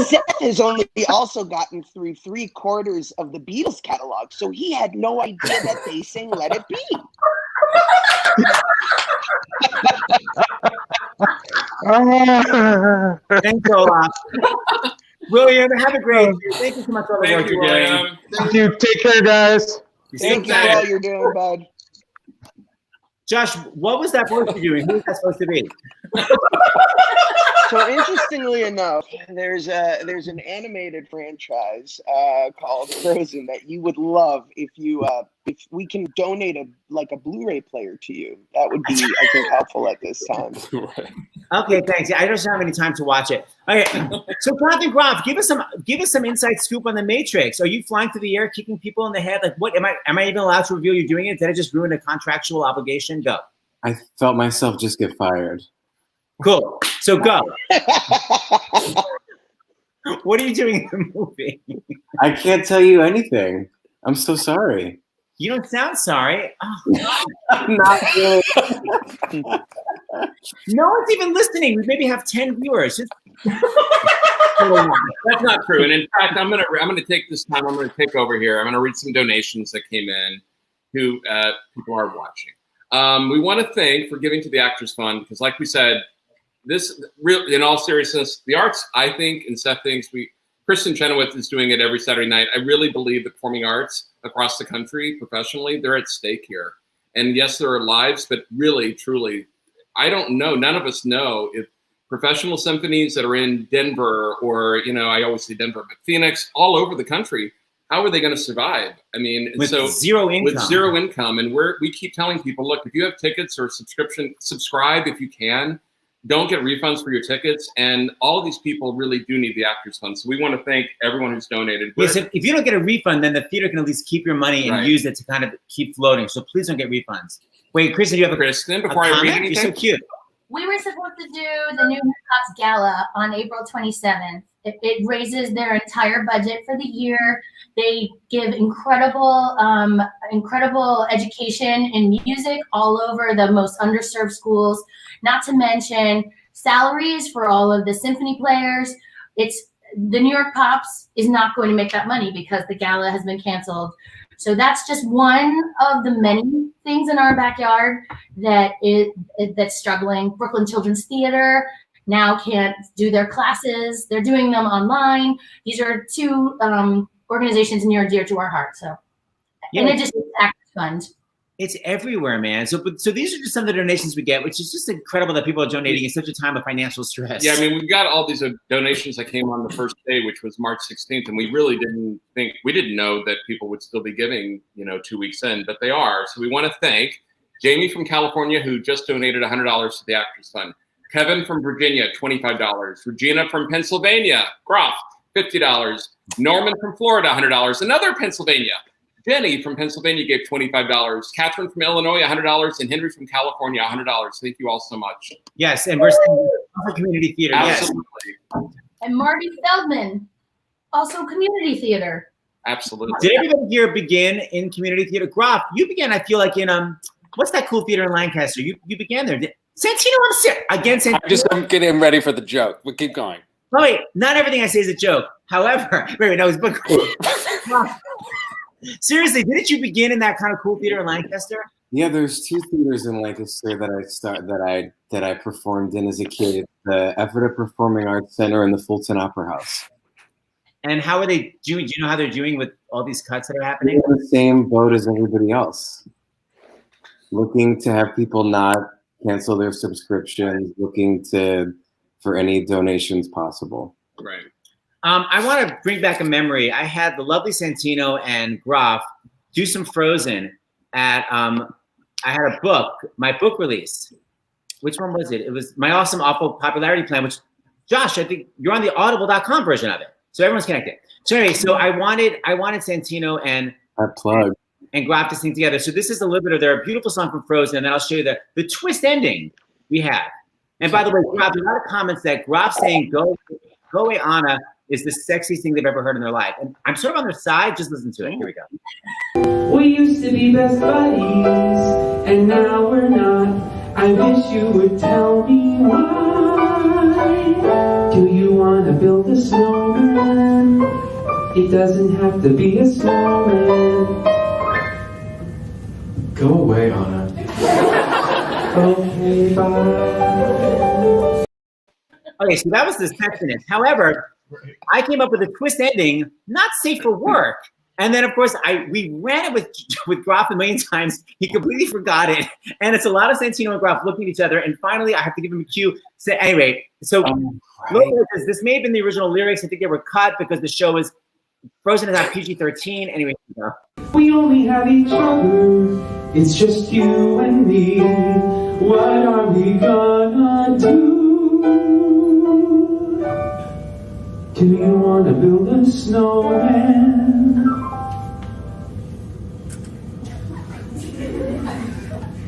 Seth has only also gotten through 3/4 of the Beatles catalog, so he had no idea that they sang Let It Be. Thanks, Olaf. William, have a great day. Thank you so much for all the work Thank you, you're doing. William. Thank you. Take care, guys. Thank you for all you're doing, bud. Josh, what was that supposed to be doing? Who was that supposed to be? So interestingly enough, there's an animated franchise called Frozen that you would love if we can donate a Blu-ray player to you. That would be, I think, helpful at this time. Okay, thanks. Yeah, I just don't have any time to watch it. Okay, so Jonathan Groff, give us some inside scoop on the Matrix. Are you flying through the air, kicking people in the head? Like, what am I even allowed to reveal you're doing it? Did I just ruin a contractual obligation? Go. I felt myself just get fired. Cool. So go. What are you doing in the movie? I can't tell you anything. I'm so sorry. You don't sound sorry. Oh. I'm not really. No one's even listening. We maybe have 10 viewers. That's not true. And in fact, I'm gonna take this time. I'm gonna take over here. I'm gonna read some donations that came in. Who people are watching. We want to thank for giving to the Actors Fund because, like we said, this real in all seriousness, the arts. I think, and Seth thinks Kristin Chenoweth is doing it every Saturday night. I really believe the performing arts across the country, professionally, they're at stake here. And yes, there are lives, but really, truly, I don't know. None of us know if professional symphonies that are in Denver or, you know, I always say Denver, but Phoenix, all over the country. How are they going to survive? I mean, with zero income. And we keep telling people, look, if you have tickets or subscribe if you can. Don't get refunds for your tickets. And all of these people really do need the Actors Fund. So we want to thank everyone who's donated. Yes, if you don't get a refund, then the theater can at least keep your money and use it to kind of keep floating. So please don't get refunds. Wait, Kristen, do you have Kristen, before I read anything? You're so cute. We were supposed to do the New Cops Gala on April 27th. It raises their entire budget for the year. They give incredible education in music all over the most underserved schools, not to mention salaries for all of the symphony players. The New York Pops is not going to make that money because the gala has been canceled. So that's just one of the many things in our backyard that's struggling. Brooklyn Children's Theater now can't do their classes. They're doing them online. These are two organizations near and dear to our heart. So, in addition to the Actors Fund. It's everywhere, man. So these are just some of the donations we get, which is just incredible that people are donating in such a time of financial stress. Yeah, I mean, we've got all these donations that came on the first day, which was March 16th, and we really didn't know that people would still be giving, 2 weeks in, but they are. So we want to thank Jamie from California, who just donated $100 to the Actors Fund. Kevin from Virginia, $25. Regina from Pennsylvania, Groff, $50. Norman from Florida, $100. Another Pennsylvania. Jenny from Pennsylvania gave $25. Catherine from Illinois, $100. And Henry from California, $100. Thank you all so much. Yes, and we're saying community theater. Absolutely. Yes. And Marty Feldman, also community theater. Absolutely. Did everybody here begin in community theater? Groff, you began, I feel like, in what's that cool theater in Lancaster? You began there. Santino, Santino. I'm getting ready for the joke. We'll keep going. Oh, wait, not everything I say is a joke. However, it's seriously, didn't you begin in that kind of cool theater in Lancaster? Yeah, there's two theaters in Lancaster that I performed in as a kid: the Everett Performing Arts Center and the Fulton Opera House. And how are they doing? Do you know how they're doing with all these cuts that are happening? They're in the same boat as everybody else, looking to have people not cancel their subscriptions, looking for any donations possible. Right. I want to bring back a memory. I had the lovely Santino and Groff do some Frozen at, I had a book, my book release. Which one was it? It was My Awesome Awful Popularity Plan, which, Josh, I think you're on the audible.com version of it. So everyone's connected. So anyway, so I wanted Santino and Groff to sing together. So this is a little bit of their beautiful song from Frozen, and then I'll show you the twist ending we have. And by the way, Groff, there's a lot of comments that Groff saying Go Away Anna is the sexiest thing they've ever heard in their life. And I'm sort of on their side. Just listen to it. Here we go. We used to be best buddies, and now we're not. I wish you would tell me why. Do you want to build a snowman? It doesn't have to be a snowman. Go away, Anna. Okay, bye. Okay, so that was the sexiness. However, I came up with a twist ending, not safe for work. And then, of course, we ran it with Groff a million times. He completely forgot it. And it's a lot of Santino and Groff looking at each other. And finally, I have to give him a cue. So anyway, this may have been the original lyrics. I think they were cut because the show is Frozen is on PG-13. Anyway. We only have each other. It's just you and me. What are we gonna do? Do you want to build a snowman?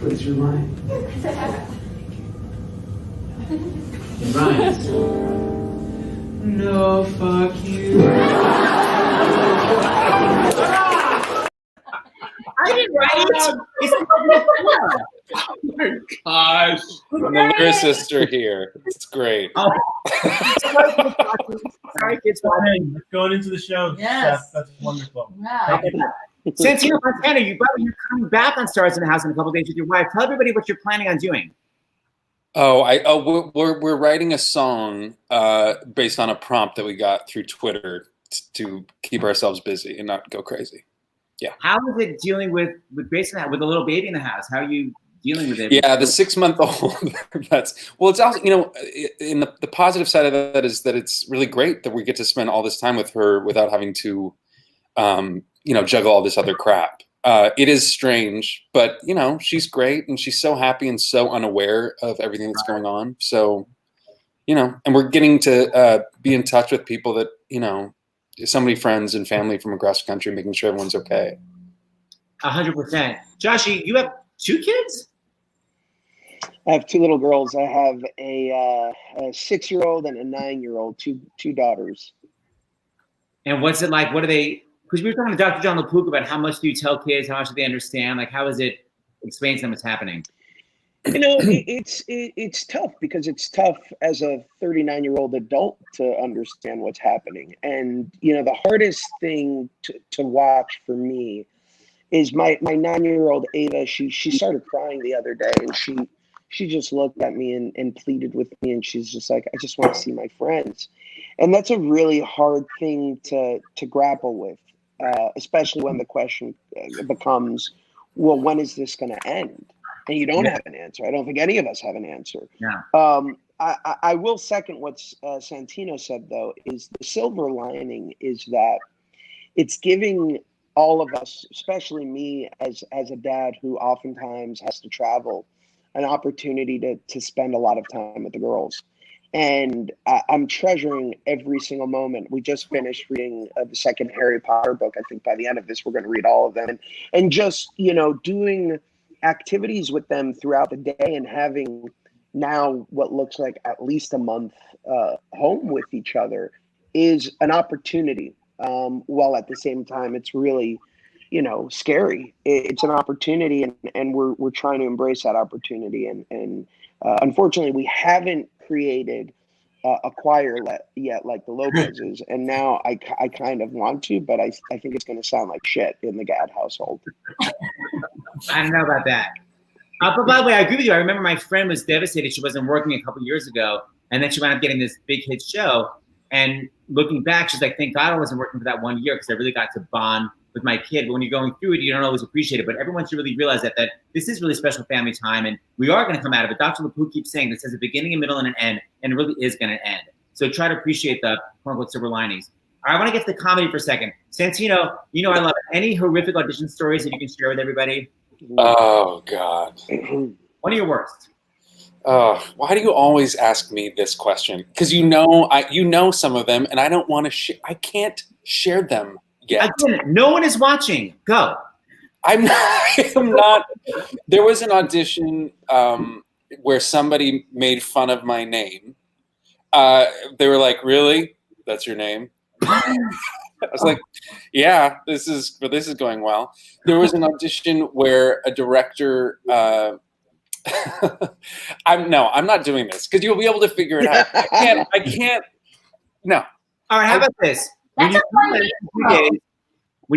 What's your line? It rhymes. No, fuck you. I didn't write it. Oh my gosh. And the lyricist are here. It's great. Oh. Sorry, kids. Going into the show. Yes. That's wonderful. Wow. Santino Fontana, you're coming back on Stars in the House in a couple of days with your wife. Tell everybody what you're planning on doing. We're writing a song based on a prompt that we got through Twitter to keep ourselves busy and not go crazy. Yeah. How is it dealing with a little baby in the house? How are you dealing with it. Yeah, the 6-month-old. It's also, in the positive side of that is that it's really great that we get to spend all this time with her without having to, juggle all this other crap. It is strange, but she's great and she's so happy and so unaware of everything that's going on. So, and we're getting to be in touch with people that, so many friends and family from across the country, making sure everyone's okay. 100%. Joshy, you have 2 kids? I have 2 little girls. I have a 6-year-old and a 9-year-old, two daughters. And what's it like? What are they? Because we were talking to Dr. John LaPook about how much do you tell kids? How much do they understand? Like, how is it? Explain to them what's happening. It's tough because it's tough as a 39-year-old adult to understand what's happening. And, the hardest thing to watch for me is my 9-year-old Ava. She started crying the other day, and she just looked at me and pleaded with me, and she's just like, I just want to see my friends. And that's a really hard thing to grapple with, especially when the question becomes, well, when is this going to end? And you don't have an answer. I don't think any of us have an answer. Yeah. I will second what Santino said, though, is the silver lining is that it's giving all of us, especially me as a dad who oftentimes has to travel, an opportunity to spend a lot of time with the girls. And I'm treasuring every single moment. We just finished reading the second Harry Potter book. I think by the end of this, we're going to read all of them. And just, doing activities with them throughout the day and having now what looks like at least a month home with each other is an opportunity. While at the same time, it's really, scary. It's an opportunity, and we're trying to embrace that opportunity. And unfortunately, we haven't created a choir yet like the Lopez's, and now I kind of want to, but I think it's going to sound like shit in the Gad household. I don't know about that. But by the way, I agree with you. I remember my friend was devastated. She wasn't working a couple years ago, and then she wound up getting this big hit show. And looking back, she's like, thank God I wasn't working for that 1 year because I really got to bond with my kid. But when you're going through it, you don't always appreciate it. But everyone should really realize that this is really special family time, and we are going to come out of it. Dr. LaPook keeps saying this has a beginning, a middle, and an end, and it really is going to end. So try to appreciate the quote-unquote silver linings. All right, I want to get to the comedy for a second. Santino, I love it. Any horrific audition stories that you can share with everybody? Oh, God. One of your worst. Why do you always ask me this question? Because you know some of them, and I don't want to share. I can't share them yet. Again, no one is watching. Go. I'm not. There was an audition where somebody made fun of my name. They were like, "Really? That's your name?" I was like, "Yeah, this is going well." There was an audition where a director. I'm not doing this because you'll be able to figure it out. I can't. No. All right. How about this? When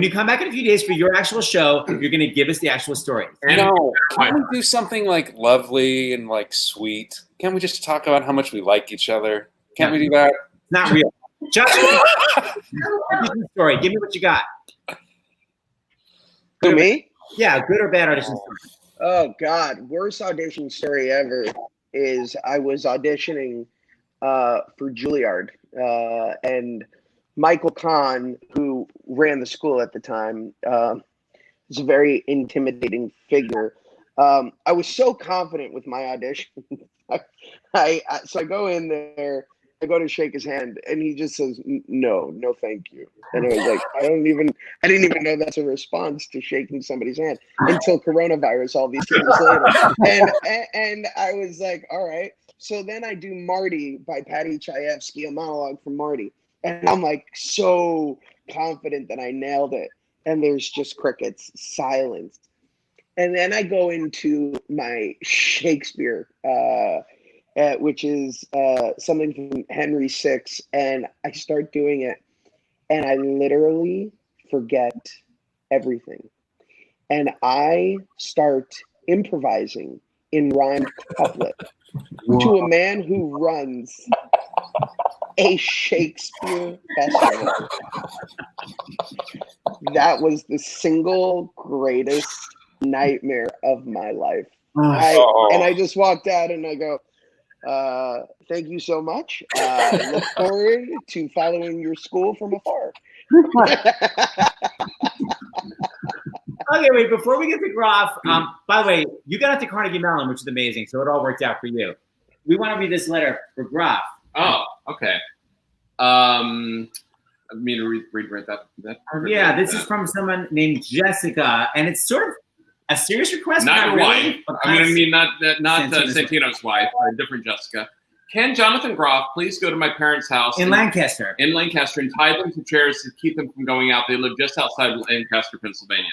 you come back in a few days for your actual show, you're going to give us the actual story. No. Can't we do something like lovely and like sweet? Can't we just talk about how much we like each other? Can't we do that? Not real. Just story. Give me what you got. To me? Yeah, good or bad audition story. Oh God, worst audition story ever is I was auditioning for Juilliard, and Michael Kahn, who ran the school at the time, is a very intimidating figure. I was so confident with my audition. So I go in there, I go to shake his hand, and he just says, no, thank you. And I was like, I didn't even know that's a response to shaking somebody's hand until coronavirus all these years later. And I was like, all right. So then I do Marty by Patty Chayefsky, a monologue from Marty. And I'm like so confident that I nailed it. And there's just crickets, silence. And then I go into my Shakespeare, which is something from Henry VI, and I start doing it, and I literally forget everything. And I start improvising in rhymed couplet to a man who runs a Shakespeare festival. That was the single greatest nightmare of my life. I just walked out and I go, thank you so much. Look forward to following your school from afar. Okay, wait, before we get to Groff, by the way, you got out to Carnegie Mellon, which is amazing, so it all worked out for you. We want to read this letter for Groff. Oh, okay. I mean to read that. Yeah, this is from someone named Jessica, and it's sort of a serious request. Not your really, wife. I mean, not Santino's wife, a different Jessica. Can Jonathan Groff please go to my parents' house in Lancaster? In Lancaster, and tie them to chairs to keep them from going out. They live just outside Lancaster, Pennsylvania.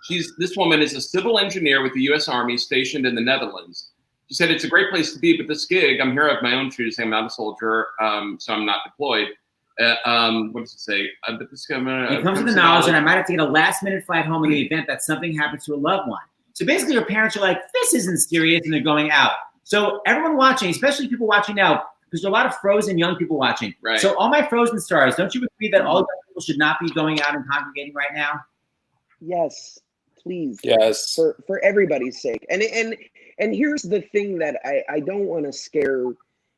This woman is a civil engineer with the U.S. Army stationed in the Netherlands. She said, it's a great place to be, but this gig, I'm here of my own choosing. I'm not a soldier, so I'm not deployed. What does it say? But this it comes with the knowledge that I might have to get a last-minute flight home in the event that something happens to a loved one. So basically, your parents are like, this isn't serious, and they're going out. So everyone watching, especially people watching now, because there are a lot of Frozen young people watching. Right. So all my Frozen stars, don't you agree that all young people should not be going out and congregating right now? Yes, please. Yes. For everybody's sake. And here's the thing that I don't want to scare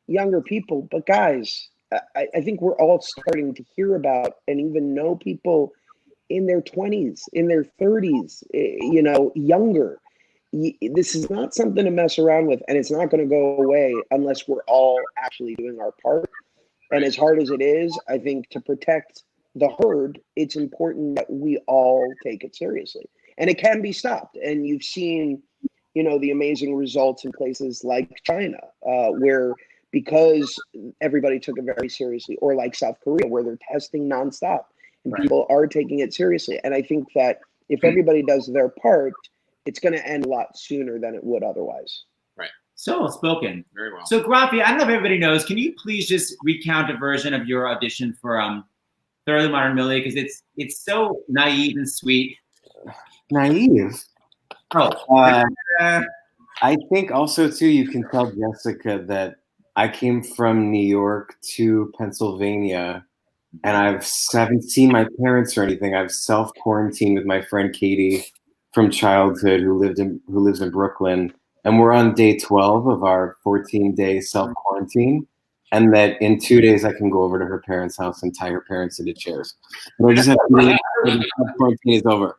younger people, but guys, I think we're all starting to hear about and even know people in their 20s, in their 30s, younger. This is not something to mess around with, and it's not going to go away unless we're all actually doing our part. And as hard as it is, I think to protect the herd, it's important that we all take it seriously. And it can be stopped. And you've seen, the amazing results in places like China, where because everybody took it very seriously, or like South Korea, where they're testing nonstop and people are taking it seriously. And I think that if everybody does their part, it's going to end a lot sooner than it would otherwise. Right. So well spoken. Very well. So Graffi, I don't know if everybody knows, can you please just recount a version of your audition for Thoroughly Modern Millie? Because it's so naive and sweet. Naive? Oh. I think also, too, you can tell Jessica that I came from New York to Pennsylvania, and I haven't seen my parents or anything. I've self-quarantined with my friend Katie from childhood who lives in Brooklyn, and we're on day 12 of our 14-day self-quarantine, and that in 2 days I can go over to her parents' house and tie her parents into chairs. But I just have to wait until the self-quarantine is over.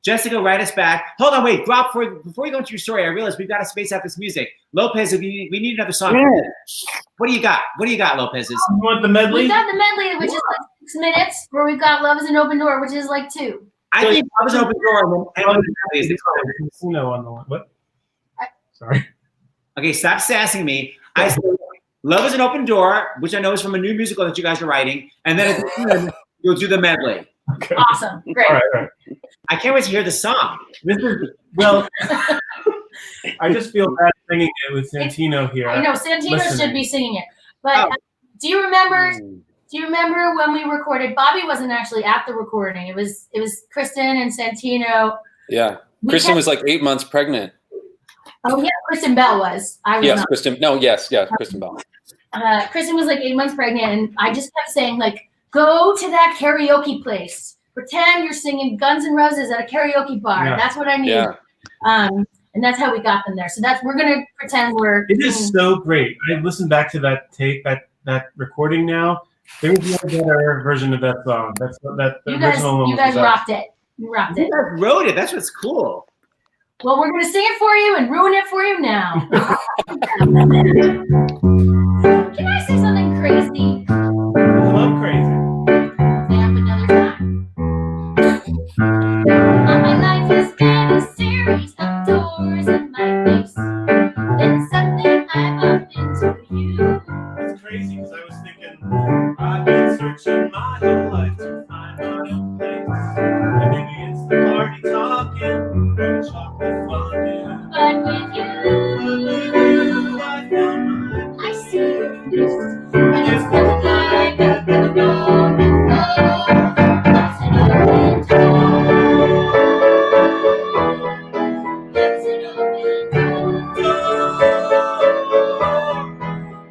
Jessica, write us back. Hold on, wait, Groff, before we go into your story, I realize we've got to space out this music. Lopez, we need another song. Yeah. What do you got? Lopez? You want the medley? We got the medley, which is like 6 minutes, where we've got Love is an Open Door, which is like 2. I think Love is an Open Door. No on the one. What? Sorry. Okay, stop sassing me. I said Love is an Open Door, which I know is from a new musical that you guys are writing, and then at the end, you'll do the medley. Okay. Awesome. Great. All right. I can't wait to hear the song. I just feel bad singing it with Santino here. I know Santino should be singing it. But do you remember when we recorded? Bobby wasn't actually at the recording. It was Kristen and Santino. Yeah. Kristen was like 8 months pregnant. Oh yeah, Kristen Bell was. I was yes, not. Kristen. No, yes, Kristen Bell. Kristen was like 8 months pregnant, and I just kept saying like, go to that karaoke place. Pretend you're singing Guns N' Roses at a karaoke bar. Yeah. That's what I need. Yeah. And that's how we got them there. So we're gonna pretend we're. It is so great. I listened back to that tape, that recording now. There's no better version of that song. That's that You original. guys rocked it. You rocked it. You guys wrote it. That's what's cool. Well, we're gonna sing it for you and ruin it for you now. Can I say something crazy? I love crazy. My life has been a series of doors in my face. Then something I bumped into you. It's crazy because I was thinking I've been searching my whole life to find my own place. And maybe it's the party talking or the chocolate fondue. But with you, I found mine. I see your face. And it's nothing like I've ever known before. It's an open door. It's an open door.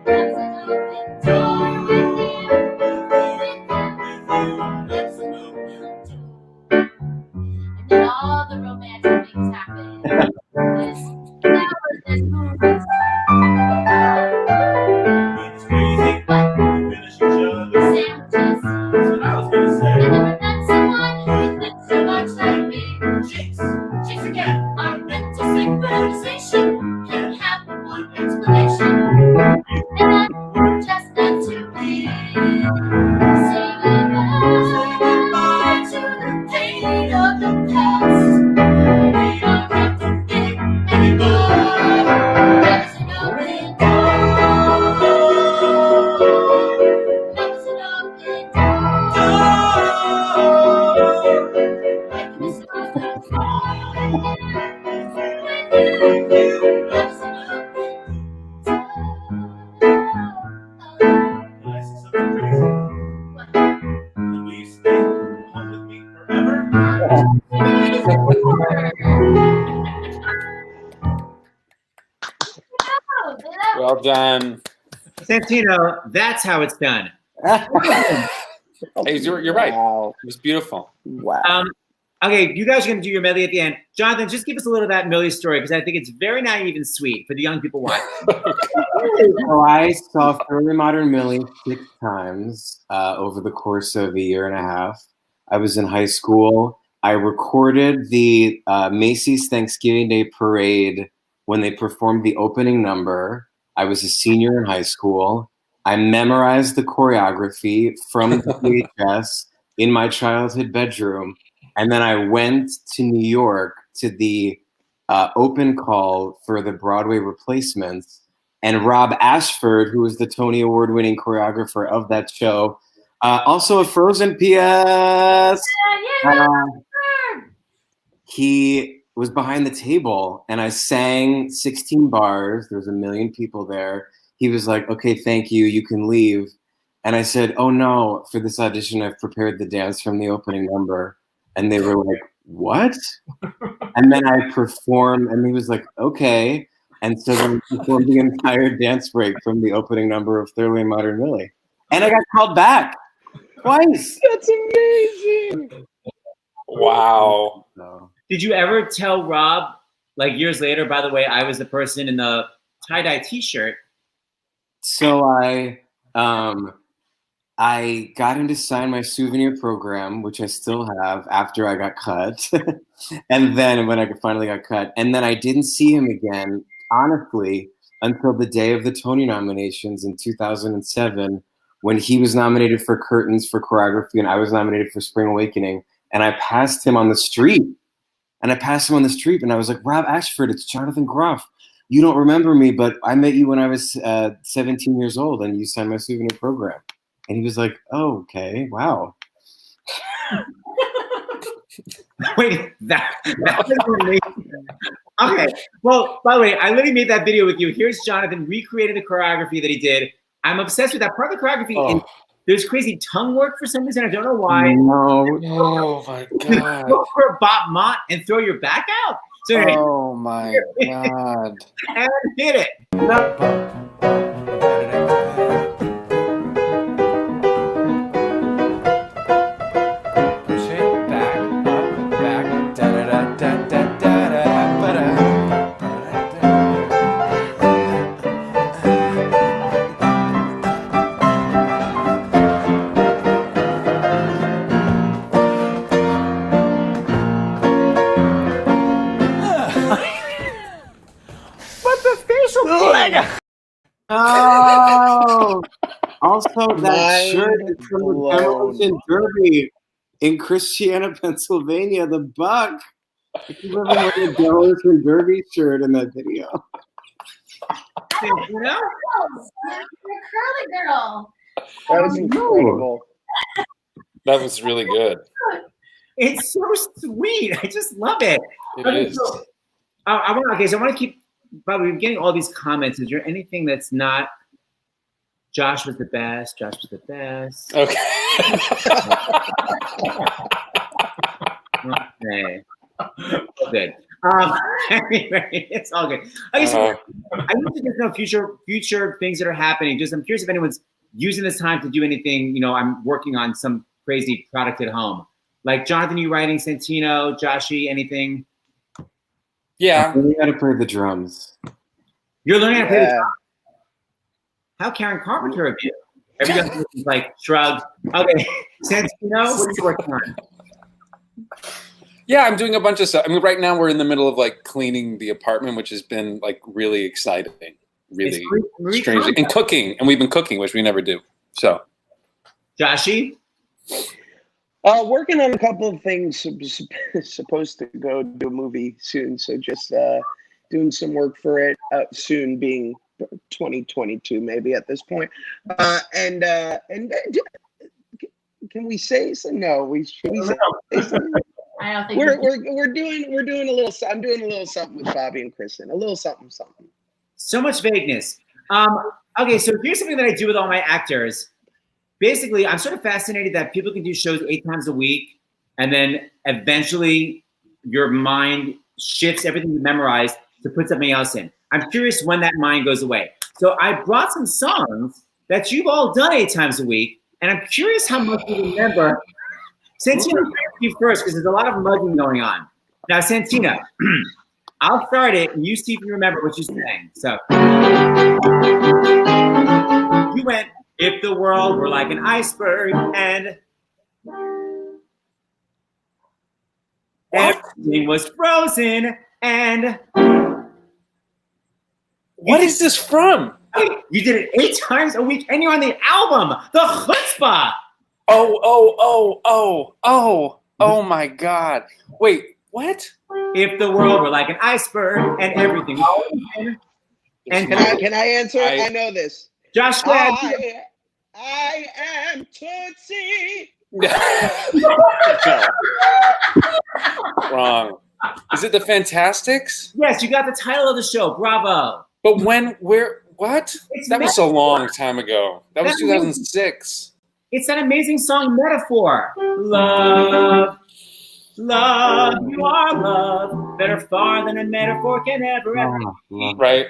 It's an open door with you. With goodbye to the pain of the past. We don't have to think anymore. There's an open door. There's an open door. Like the stars that fall. With you, there's an open door. I see something crazy. Can we stay home with me forever? Well done. Santino, that's how it's done. Hey, you're right. Wow. It was beautiful. Wow. Okay, you guys are going to do your medley at the end. Jonathan, just give us a little of that Millie story because I think it's very naive and sweet for the young people watching. So I saw Fairly Modern Millie 6 times over the course of a year and a half. I was in high school. I recorded the Macy's Thanksgiving Day Parade when they performed the opening number. I was a senior in high school. I memorized the choreography from the VHS in my childhood bedroom. And then I went to New York to the open call for the Broadway replacements. And Rob Ashford, who was the Tony Award-winning choreographer of that show, also a Frozen PS. He was behind the table, and I sang 16 bars. There was 1 million people there. He was like, "Okay, thank you. You can leave." And I said, "Oh no, for this audition, I've prepared the dance from the opening number." And they were like, "What?" And then I performed, and he was like, "Okay." And so then we performed the entire dance break from the opening number of Thoroughly Modern Millie. And I got called back twice. That's amazing. Wow. So, Did you ever tell Rob, like years later, by the way, I was the person in the tie-dye t-shirt? so I got him to sign my souvenir program, which I still have after I got cut. And then when I finally got cut, and then I didn't see him again, honestly, until the day of the Tony nominations in 2007, when he was nominated for Curtains for choreography and I was nominated for Spring Awakening. And I passed him on the street. And I was like, "Rob Ashford, it's Jonathan Groff. You don't remember me, but I met you when I was 17 years old and you signed my souvenir program." And he was like, "Oh, okay, wow." Wait, that was amazing. Okay, well, by the way, I literally made that video with you. Here's Jonathan recreated the choreography that he did. I'm obsessed with that part of the choreography. Oh. And there's crazy tongue work for some reason. I don't know why. No. Oh my God. Go for Bob Mott and throw your back out. So anyway, Oh my God. and hit it. Push it back, up, back, da da da da da da da ba da. But the facial leg. Oh, also that Mind shirt is from the blown. Demolition Derby in Christiana, Pennsylvania. The Buck. If you remember wearing the Demolition Derby shirt in that video. You know? You're a curly girl. That was incredible. That was really good. It's so sweet. I just love it. It Okay, is. so I want to keep. But we're getting all these comments. Is there anything that's not? Josh was the best. Josh was the best. Okay. Okay. Good. Anyway, it's all good. Okay, so I need to just know future things that are happening. Just I'm curious if anyone's using this time to do anything. You know, I'm working on some crazy product at home. Like Jonathan, you writing Santino, Joshy, anything? Yeah. I learned how to play the drums. You're learning how to play the Yeah. drum. How Karen Carpenter of you? Everybody's like shrug. Okay, Santino, what are you working on? Yeah, I'm doing a bunch of stuff. I mean, right now we're in the middle of like cleaning the apartment, which has been like really exciting, really It's Marie strange, Kondo. and cooking. And we've been cooking, which we never do. So Joshy? Working on a couple of things. Supposed to go do a movie soon, so just doing some work for it soon, being 2022 maybe at this point. And can we say so? No, should we say something? I don't think We're doing a little. I'm doing a little something with Bobby and Kristen. A little something. So much vagueness. Okay, so here's something that I do with all my actors. Basically, I'm sort of fascinated that people can do shows 8 times a week, and then eventually your mind shifts everything you memorized to put something else in. I'm curious when that mind goes away. So I brought some songs that you've all done 8 times a week, and I'm curious how much you remember. Santino, you first, because there's a lot of mugging going on. Now, Santino, I'll start it, and you see if you remember what you're saying. So you went, if the world were like an iceberg and everything was frozen and... What is this from? You did it 8 times a week, and you're on the album, The Chutzpah. Oh my God. Wait, what? If the world were like an iceberg and everything. And Can I answer? I know this. Josh, go ahead. I am Tootsie. Wrong. Is it the Fantastics? Yes, you got the title of the show. Bravo. But when, where, what? That was a long time ago. That was That's 2006. It's that amazing song, Metaphor. Love, love, you are love. Better far than a metaphor can ever. Right.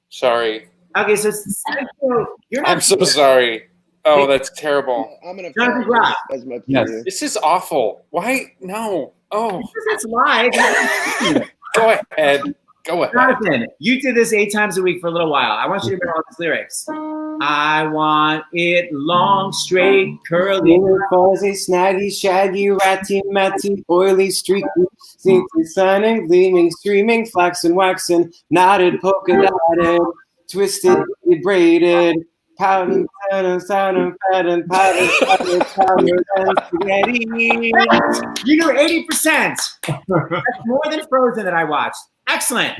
Sorry. Okay, so you're not. I'm so sorry. Oh, that's terrible. I'm gonna. Jonathan Groff. As much Yes. This is awful. Why? No. Oh. Because it's live. Go ahead. Go ahead. Jonathan, you did this 8 times a week for a little while. I want you to remember all these lyrics. I want it long, straight, curly, fuzzy, snaggy, shaggy, ratty, matty, oily, streaky, sneaky, sunning, gleaming, streaming, flaxen, waxen, knotted, polka dotted, twisted, braided, powder, powder, powder, powder, powder, and spaghetti. You knew 80%. That's more than Frozen that I watched. Excellent.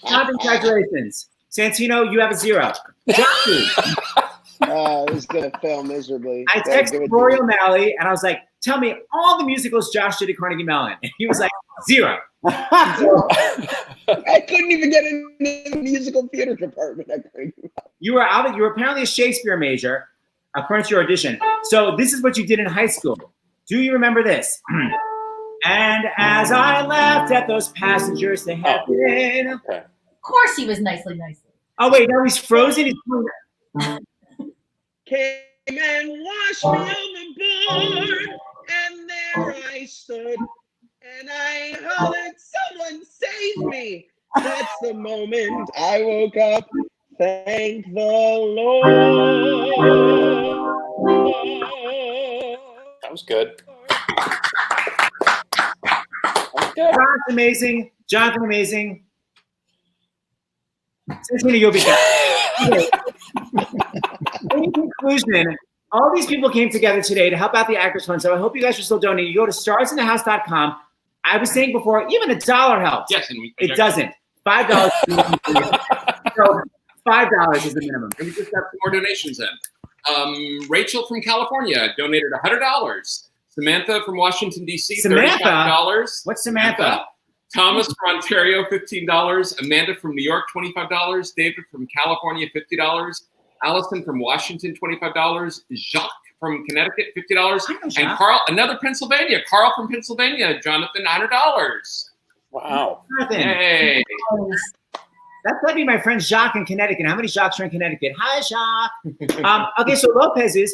Congratulations. Santino, you have a 0. This is going to fail miserably. I texted Rory O'Malley and I was like, tell me all the musicals Josh did at Carnegie Mellon. And he was like, 0. I couldn't even get in the musical theater department at Carnegie Mellon. You were apparently a Shakespeare major, according to your audition. So this is what you did in high school. Do you remember this? And as I laughed at those passengers to heaven. Of course he was nicely. Oh, wait, now he's frozen? Came and washed me overboard, and there I stood, and I hollered, someone save me. That's the moment I woke up. Thank the Lord. That was good. John's amazing. Jonathan, amazing. Santino, you'll be back. In conclusion, all these people came together today to help out the Actors Fund, so I hope you guys are still donating. You go to starsinthehouse.com. I was saying before, even $1 helps. Yes, and it doesn't. $5. So $5 is the minimum. And we just got 4 donations in. Rachel from California donated $100. Samantha from Washington, D.C., $35. What's Samantha? Thomas from Ontario, $15. Amanda from New York, $25. David from California, $50. Allison from Washington, $25. Jacques from Connecticut, $50. And Carl, another Pennsylvania. Carl from Pennsylvania, Jonathan, $100. Wow. Hey. That's got to be my friend Jacques in Connecticut. How many Jacques are in Connecticut? Hi, Jacques. Okay, so Lopez you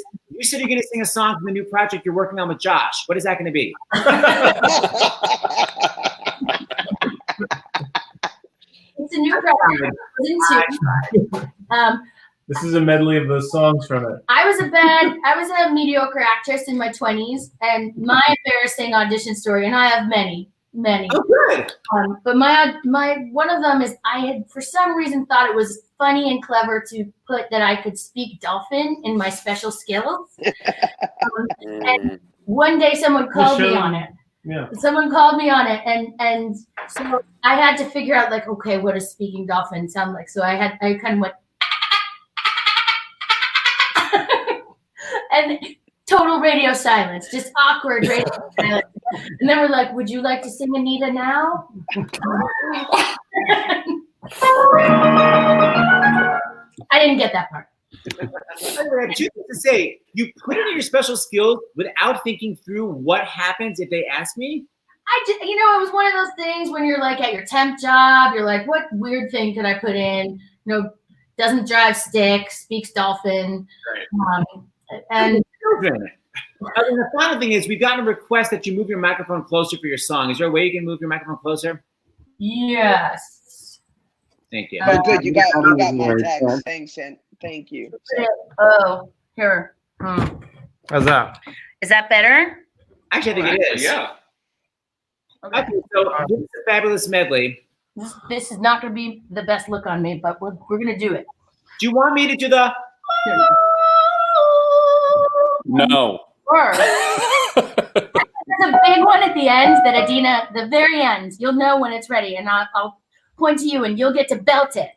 said you're going to sing a song from the new project you're working on with Josh. What is that going to be? It's a new project. This is a medley of those songs from it. I was a mediocre actress in my 20s, and my embarrassing audition story, and I have many. Oh, good. But my one of them is I had for some reason thought it was funny and clever to put that I could speak dolphin in my special skills. And one day someone called me on it. Yeah. Someone called me on it, and so I had to figure out like, okay, what does speaking dolphin sound like? So I kind of went, and total radio silence, just awkward radio silence. And then we're like, would you like to sing Anita now? I didn't get that part. I have two things to say. You put it in your special skills without thinking through what happens if they ask me. It was one of those things when you're like at your temp job, you're like, what weird thing could I put in? Doesn't drive stick, speaks dolphin. Right. And the final thing is, we've gotten a request that you move your microphone closer for your song. Is there a way you can move your microphone closer? Yes. Thank you. Oh, good. You got my text. Thanks, and thank you. Oh, here. How's that? Is that better? Actually, I think it is. Yeah. Okay, so this is a fabulous medley. This is not going to be the best look on me, but we're going to do it. Do you want me to do the? No. There's a big one at the end that Adina, the very end, you'll know when it's ready, and I'll point to you, and you'll get to belt it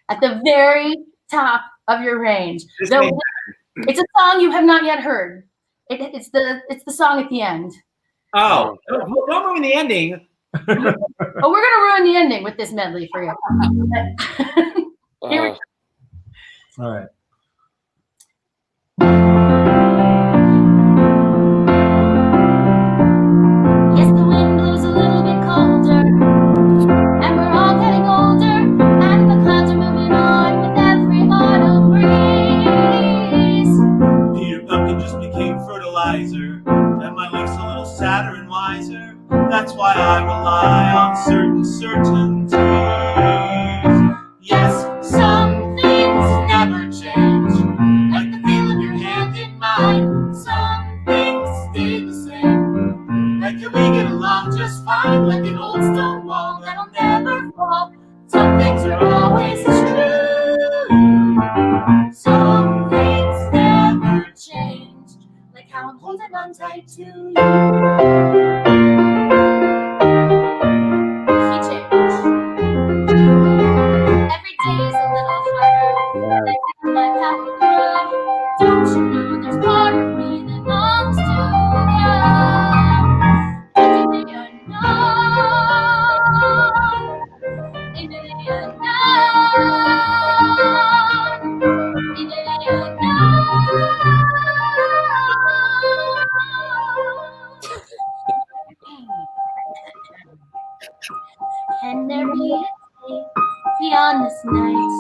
at the very top of your range. So it's a song you have not yet heard. It's the song at the end. Oh, don't ruin the ending. Oh, we're gonna ruin the ending with this medley for you. Here we go. All right. Yes, the wind blows a little bit colder, and we're all getting older, and the clouds are moving on with every autumn breeze. Peter Pumpkin just became fertilizer, and my life's a little sadder and wiser. That's why I rely on certain certainties. Yes, some things never change, like the feel of your hand in mine. Some things stay the same, like can we get along just fine, like an old stone wall that'll never fall. Some things are always true, some things never change, like how I'm holding on tight to you. Don't you know there's part of me that longs to go into the unknown, into the unknown, into the unknown. Can there be a day beyond this night?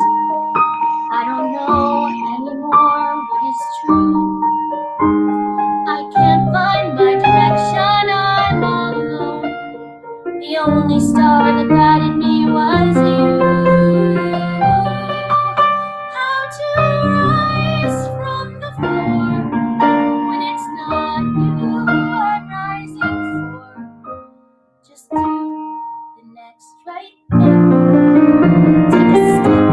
I don't know anymore what is true. I can't find my direction, I'm all alone. The only star that guided me was you. How to rise from the floor when it's not you I'm rising for. Just do the next right thing. Take a step.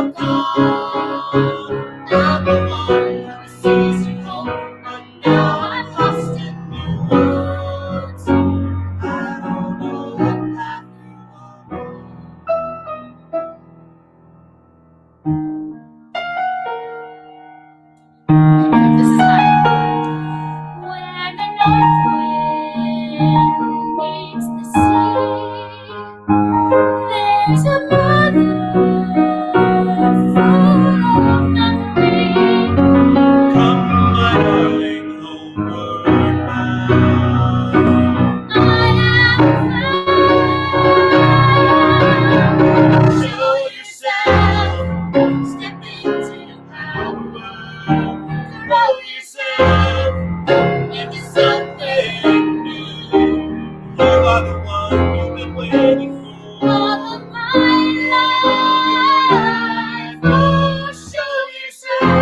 gone. I'm the one who sees you home, but now I'm lost in new words. I don't know what path you are This is high. Where the north wind meets the sea, there's a mother full of memory. Come, my darling, homeward bound. I am found. Show yourself, step into power, throw yourself into something new. You are the one you've been waiting for. All of my life. Oh, show yourself.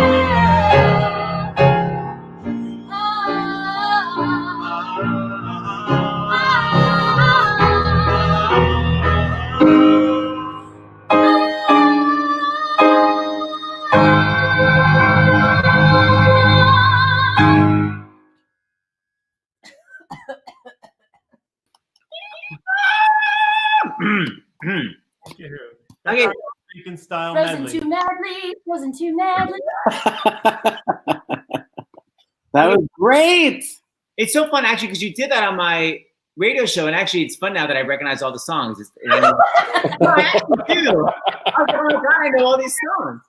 Okay. American style Frozen medley. too madly, frozen too madly. That was great. It's so fun actually because you did that on my radio show, and actually it's fun now that I recognize all the songs. No, I actually do. I was like, oh my God, I know all these songs.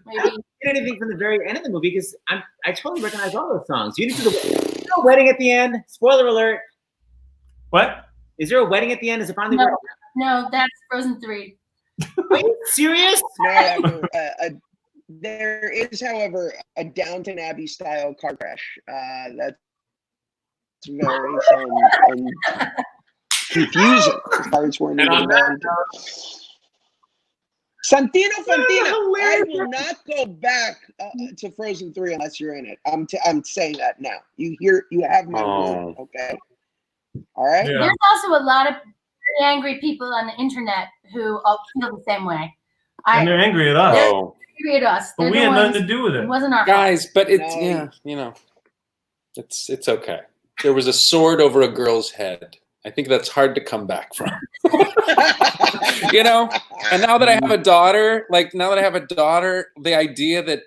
Maybe. You did anything from the very end of the movie because I totally recognize all those songs. You didn't do the wedding at the end. Spoiler alert. What? Is there a wedding at the end? Is it finally? No, no, that's Frozen 3. Are you serious? No, there is, however, a Downton Abbey style car crash. That's very fun and confusing. Cars weren't even invented. Santino Fontana. I will not go back to Frozen 3 unless you're in it. I'm saying that now. You have my word. Okay. All right. There's also a lot of angry people on the internet who all feel the same way. And they're angry at us. They're angry at us. But They're we the had nothing ones- to do with it. It wasn't our Guys, but it's No. yeah, you know, it's okay. There was a sword over a girl's head. I think that's hard to come back from. You know, and now that I have a daughter, the idea that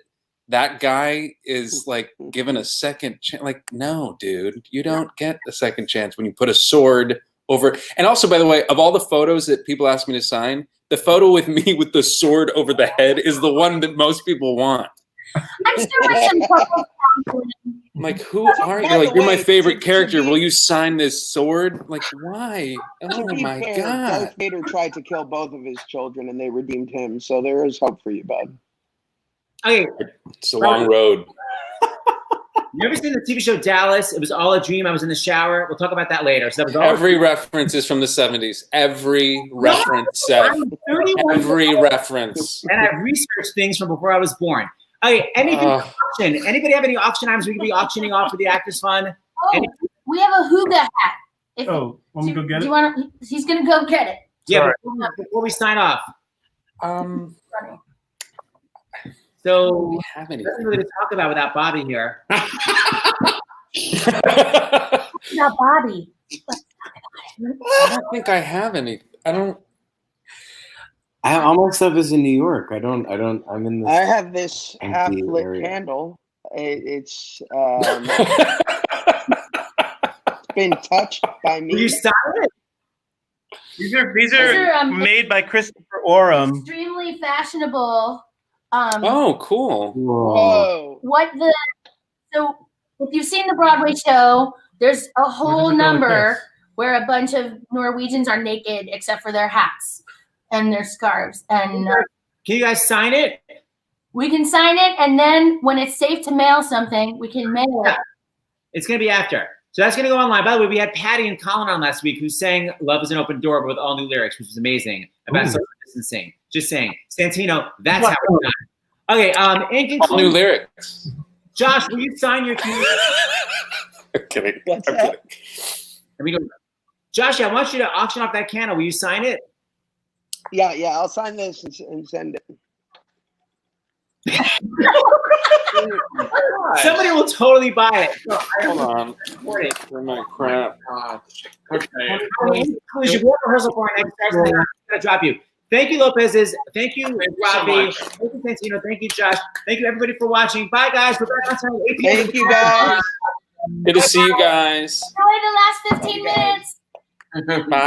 that guy is like given a second chance, like, no, dude, you don't get a second chance when you put a sword over. And also, by the way, of all the photos that people ask me to sign, the photo with me with the sword over the head is the one that most people want. I'm still with some couples counseling. I'm like, who are you? By the Like, you're my way, favorite to character. be- Will you sign this sword? Like, why? To Oh be my fair, god! Darth Vader tried to kill both of his children, and they redeemed him. So there is hope for you, bud. Okay. It's a long road. You ever seen the TV show Dallas? It was all a dream. I was in the shower. We'll talk about that later. So that was all Every reference is from the 70s. Every reference, Seth. I'm 31 Every years old, reference. and I've researched things from before I was born. Okay, anything auction? Anybody have any auction items we could be auctioning off for the Actors Fund? Oh, we have a Huga hat. If Oh, want me to go get do it? you want to? He's gonna go get it. Yeah, Sorry. before we sign off. Um, So do we have anything? nothing really to talk about without Bobby here. Not Bobby. I don't think I have any. I don't. All my stuff is in New York. I'm in I this. have this empty half-lit area. candle. It's been touched by me. Will you stop it? These are These are, made by Christopher Oram. Extremely fashionable. Oh, cool. Whoa. What the? So if you've seen the Broadway show, there's a whole Where does it go with number this? where a bunch of Norwegians are naked except for their hats and their scarves, and Can you guys sign it? we can sign it. And then when it's safe to mail something, we can mail it. It's going to be after. So that's going to go online. By the way, we had Patty and Colin on last week who sang Love is an Open Door, but with all new lyrics, which was amazing about social distancing. Just saying. Santino, that's how it's done. Okay, in All conclusion, new lyrics. Josh, will you sign your key? I'm kidding. What's I'm that? kidding. Let me go. Josh, I want you to auction off that candle. Will you sign it? Yeah, I'll sign this and send it. Somebody will totally buy it. So Hold on. support it. For my crap. Okay. We should work rehearsal for our next session. I'm gonna drop you. Thank you, Lopez's. Thank you, you so Robbie. much. Thank you, Santino. Thank you, Josh. Thank you, everybody, for watching. Bye, guys. We're back on time at 8 p.m. Thank you, guys. Good to see you guys. Enjoy the last 15 minutes. Bye.